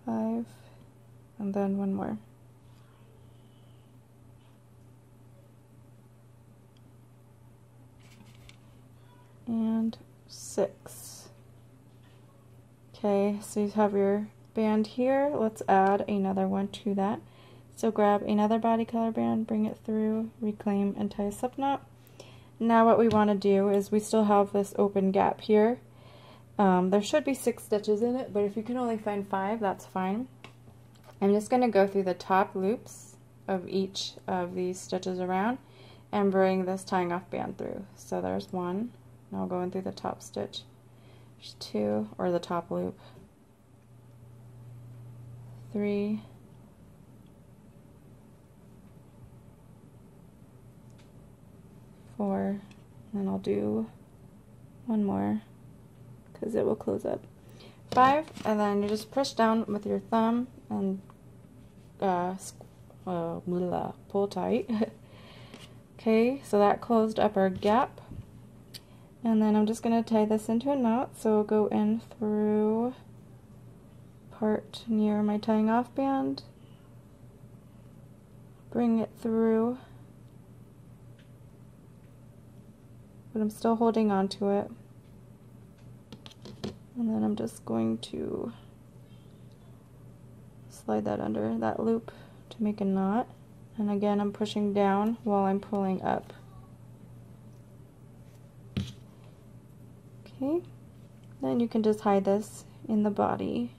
5, and then 1 more. And 6. Okay, so you have your band here. Let's add another one to that. So grab another body color band, bring it through, reclaim, and tie a slip knot. Now what we want to do is we still have this open gap here. There should be 6 stitches in it, but if you can only find 5, that's fine. I'm just going to go through the top loops of each of these stitches around and bring this tying off band through. So there's 1. Now I'll go in through the top stitch, There's 2, or the top loop. 3, 4, and then I'll do 1 more because it will close up. 5, and then you just push down with your thumb and pull tight. Okay, so that closed up our gap, and then I'm just going to tie this into a knot. So I'll go in through part near my tying off band, bring it through, but I'm still holding on to it, and then I'm just going to slide that under that loop to make a knot. And again, I'm pushing down while I'm pulling up. Okay, then you can just hide this in the body.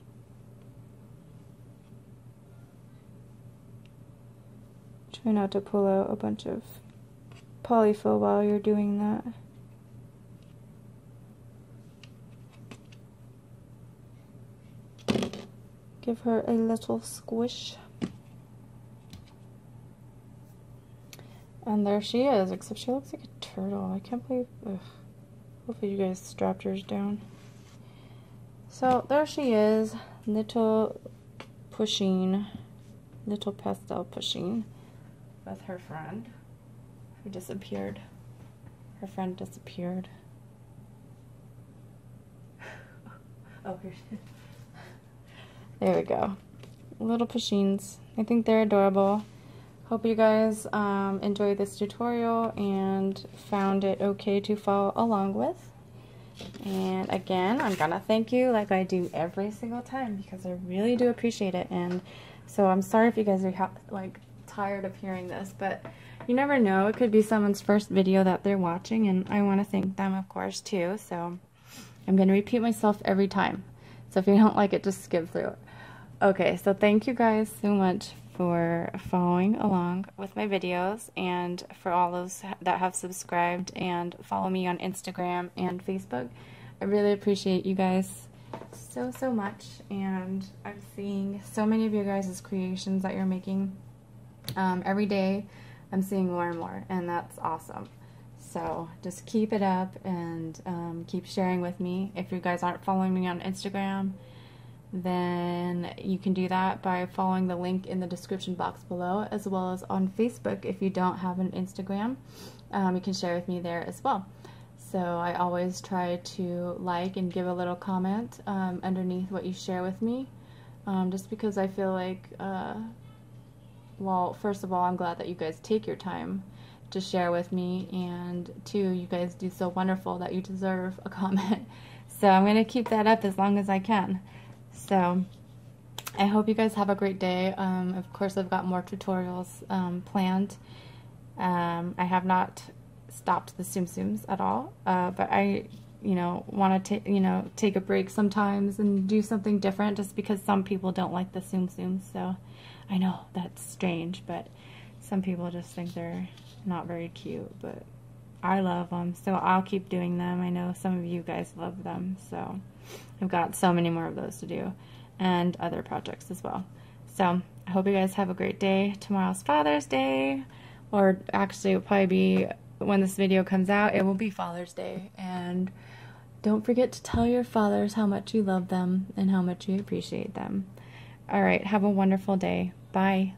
Try not to pull out a bunch of polyfill while you're doing that. Give her a little squish. And there she is, except she looks like a turtle. I can't believe, ugh. Hopefully you guys strapped yours down. So there she is, little Pusheen, little pastel Pusheen, with her friend who disappeared. Her friend disappeared. Oh, here she is. There we go. Little Pusheens. I think they're adorable. Hope you guys enjoyed this tutorial and found it okay to follow along with. And again, I'm gonna thank you like I do every single time because I really do appreciate it. And so I'm sorry if you guys are like tired of hearing this, but you never know. It could be someone's first video that they're watching, and I want to thank them, of course, too. So I'm gonna repeat myself every time. So if you don't like it, just skip through it. Okay, so thank you guys so much for following along with my videos, and for all those that have subscribed and follow me on Instagram and Facebook. I really appreciate you guys so much, and I'm seeing so many of you guys' creations that you're making every day. I'm seeing more and more, and that's awesome. So just keep it up and keep sharing with me. If you guys aren't following me on Instagram, then you can do that by following the link in the description box below, as well as on Facebook. If you don't have an Instagram, you can share with me there as well. So I always try to like and give a little comment underneath what you share with me, just because I feel like, well, first of all, I'm glad that you guys take your time to share with me, and 2, you guys do so wonderful that you deserve a comment. So I'm going to keep that up as long as I can. So I hope you guys have a great day. Of course, I've got more tutorials planned. I have not stopped the Tsum Tsums at all, but I, want to take a break sometimes and do something different, just because some people don't like the Tsum Tsums. So I know that's strange, but some people just think they're not very cute, but I love them, so I'll keep doing them. I know some of you guys love them, so I've got so many more of those to do, and other projects as well. So I hope you guys have a great day. Tomorrow's Father's Day, or actually it'll probably be, when this video comes out, it will be Father's Day. And don't forget to tell your fathers how much you love them and how much you appreciate them. Alright, have a wonderful day. Bye.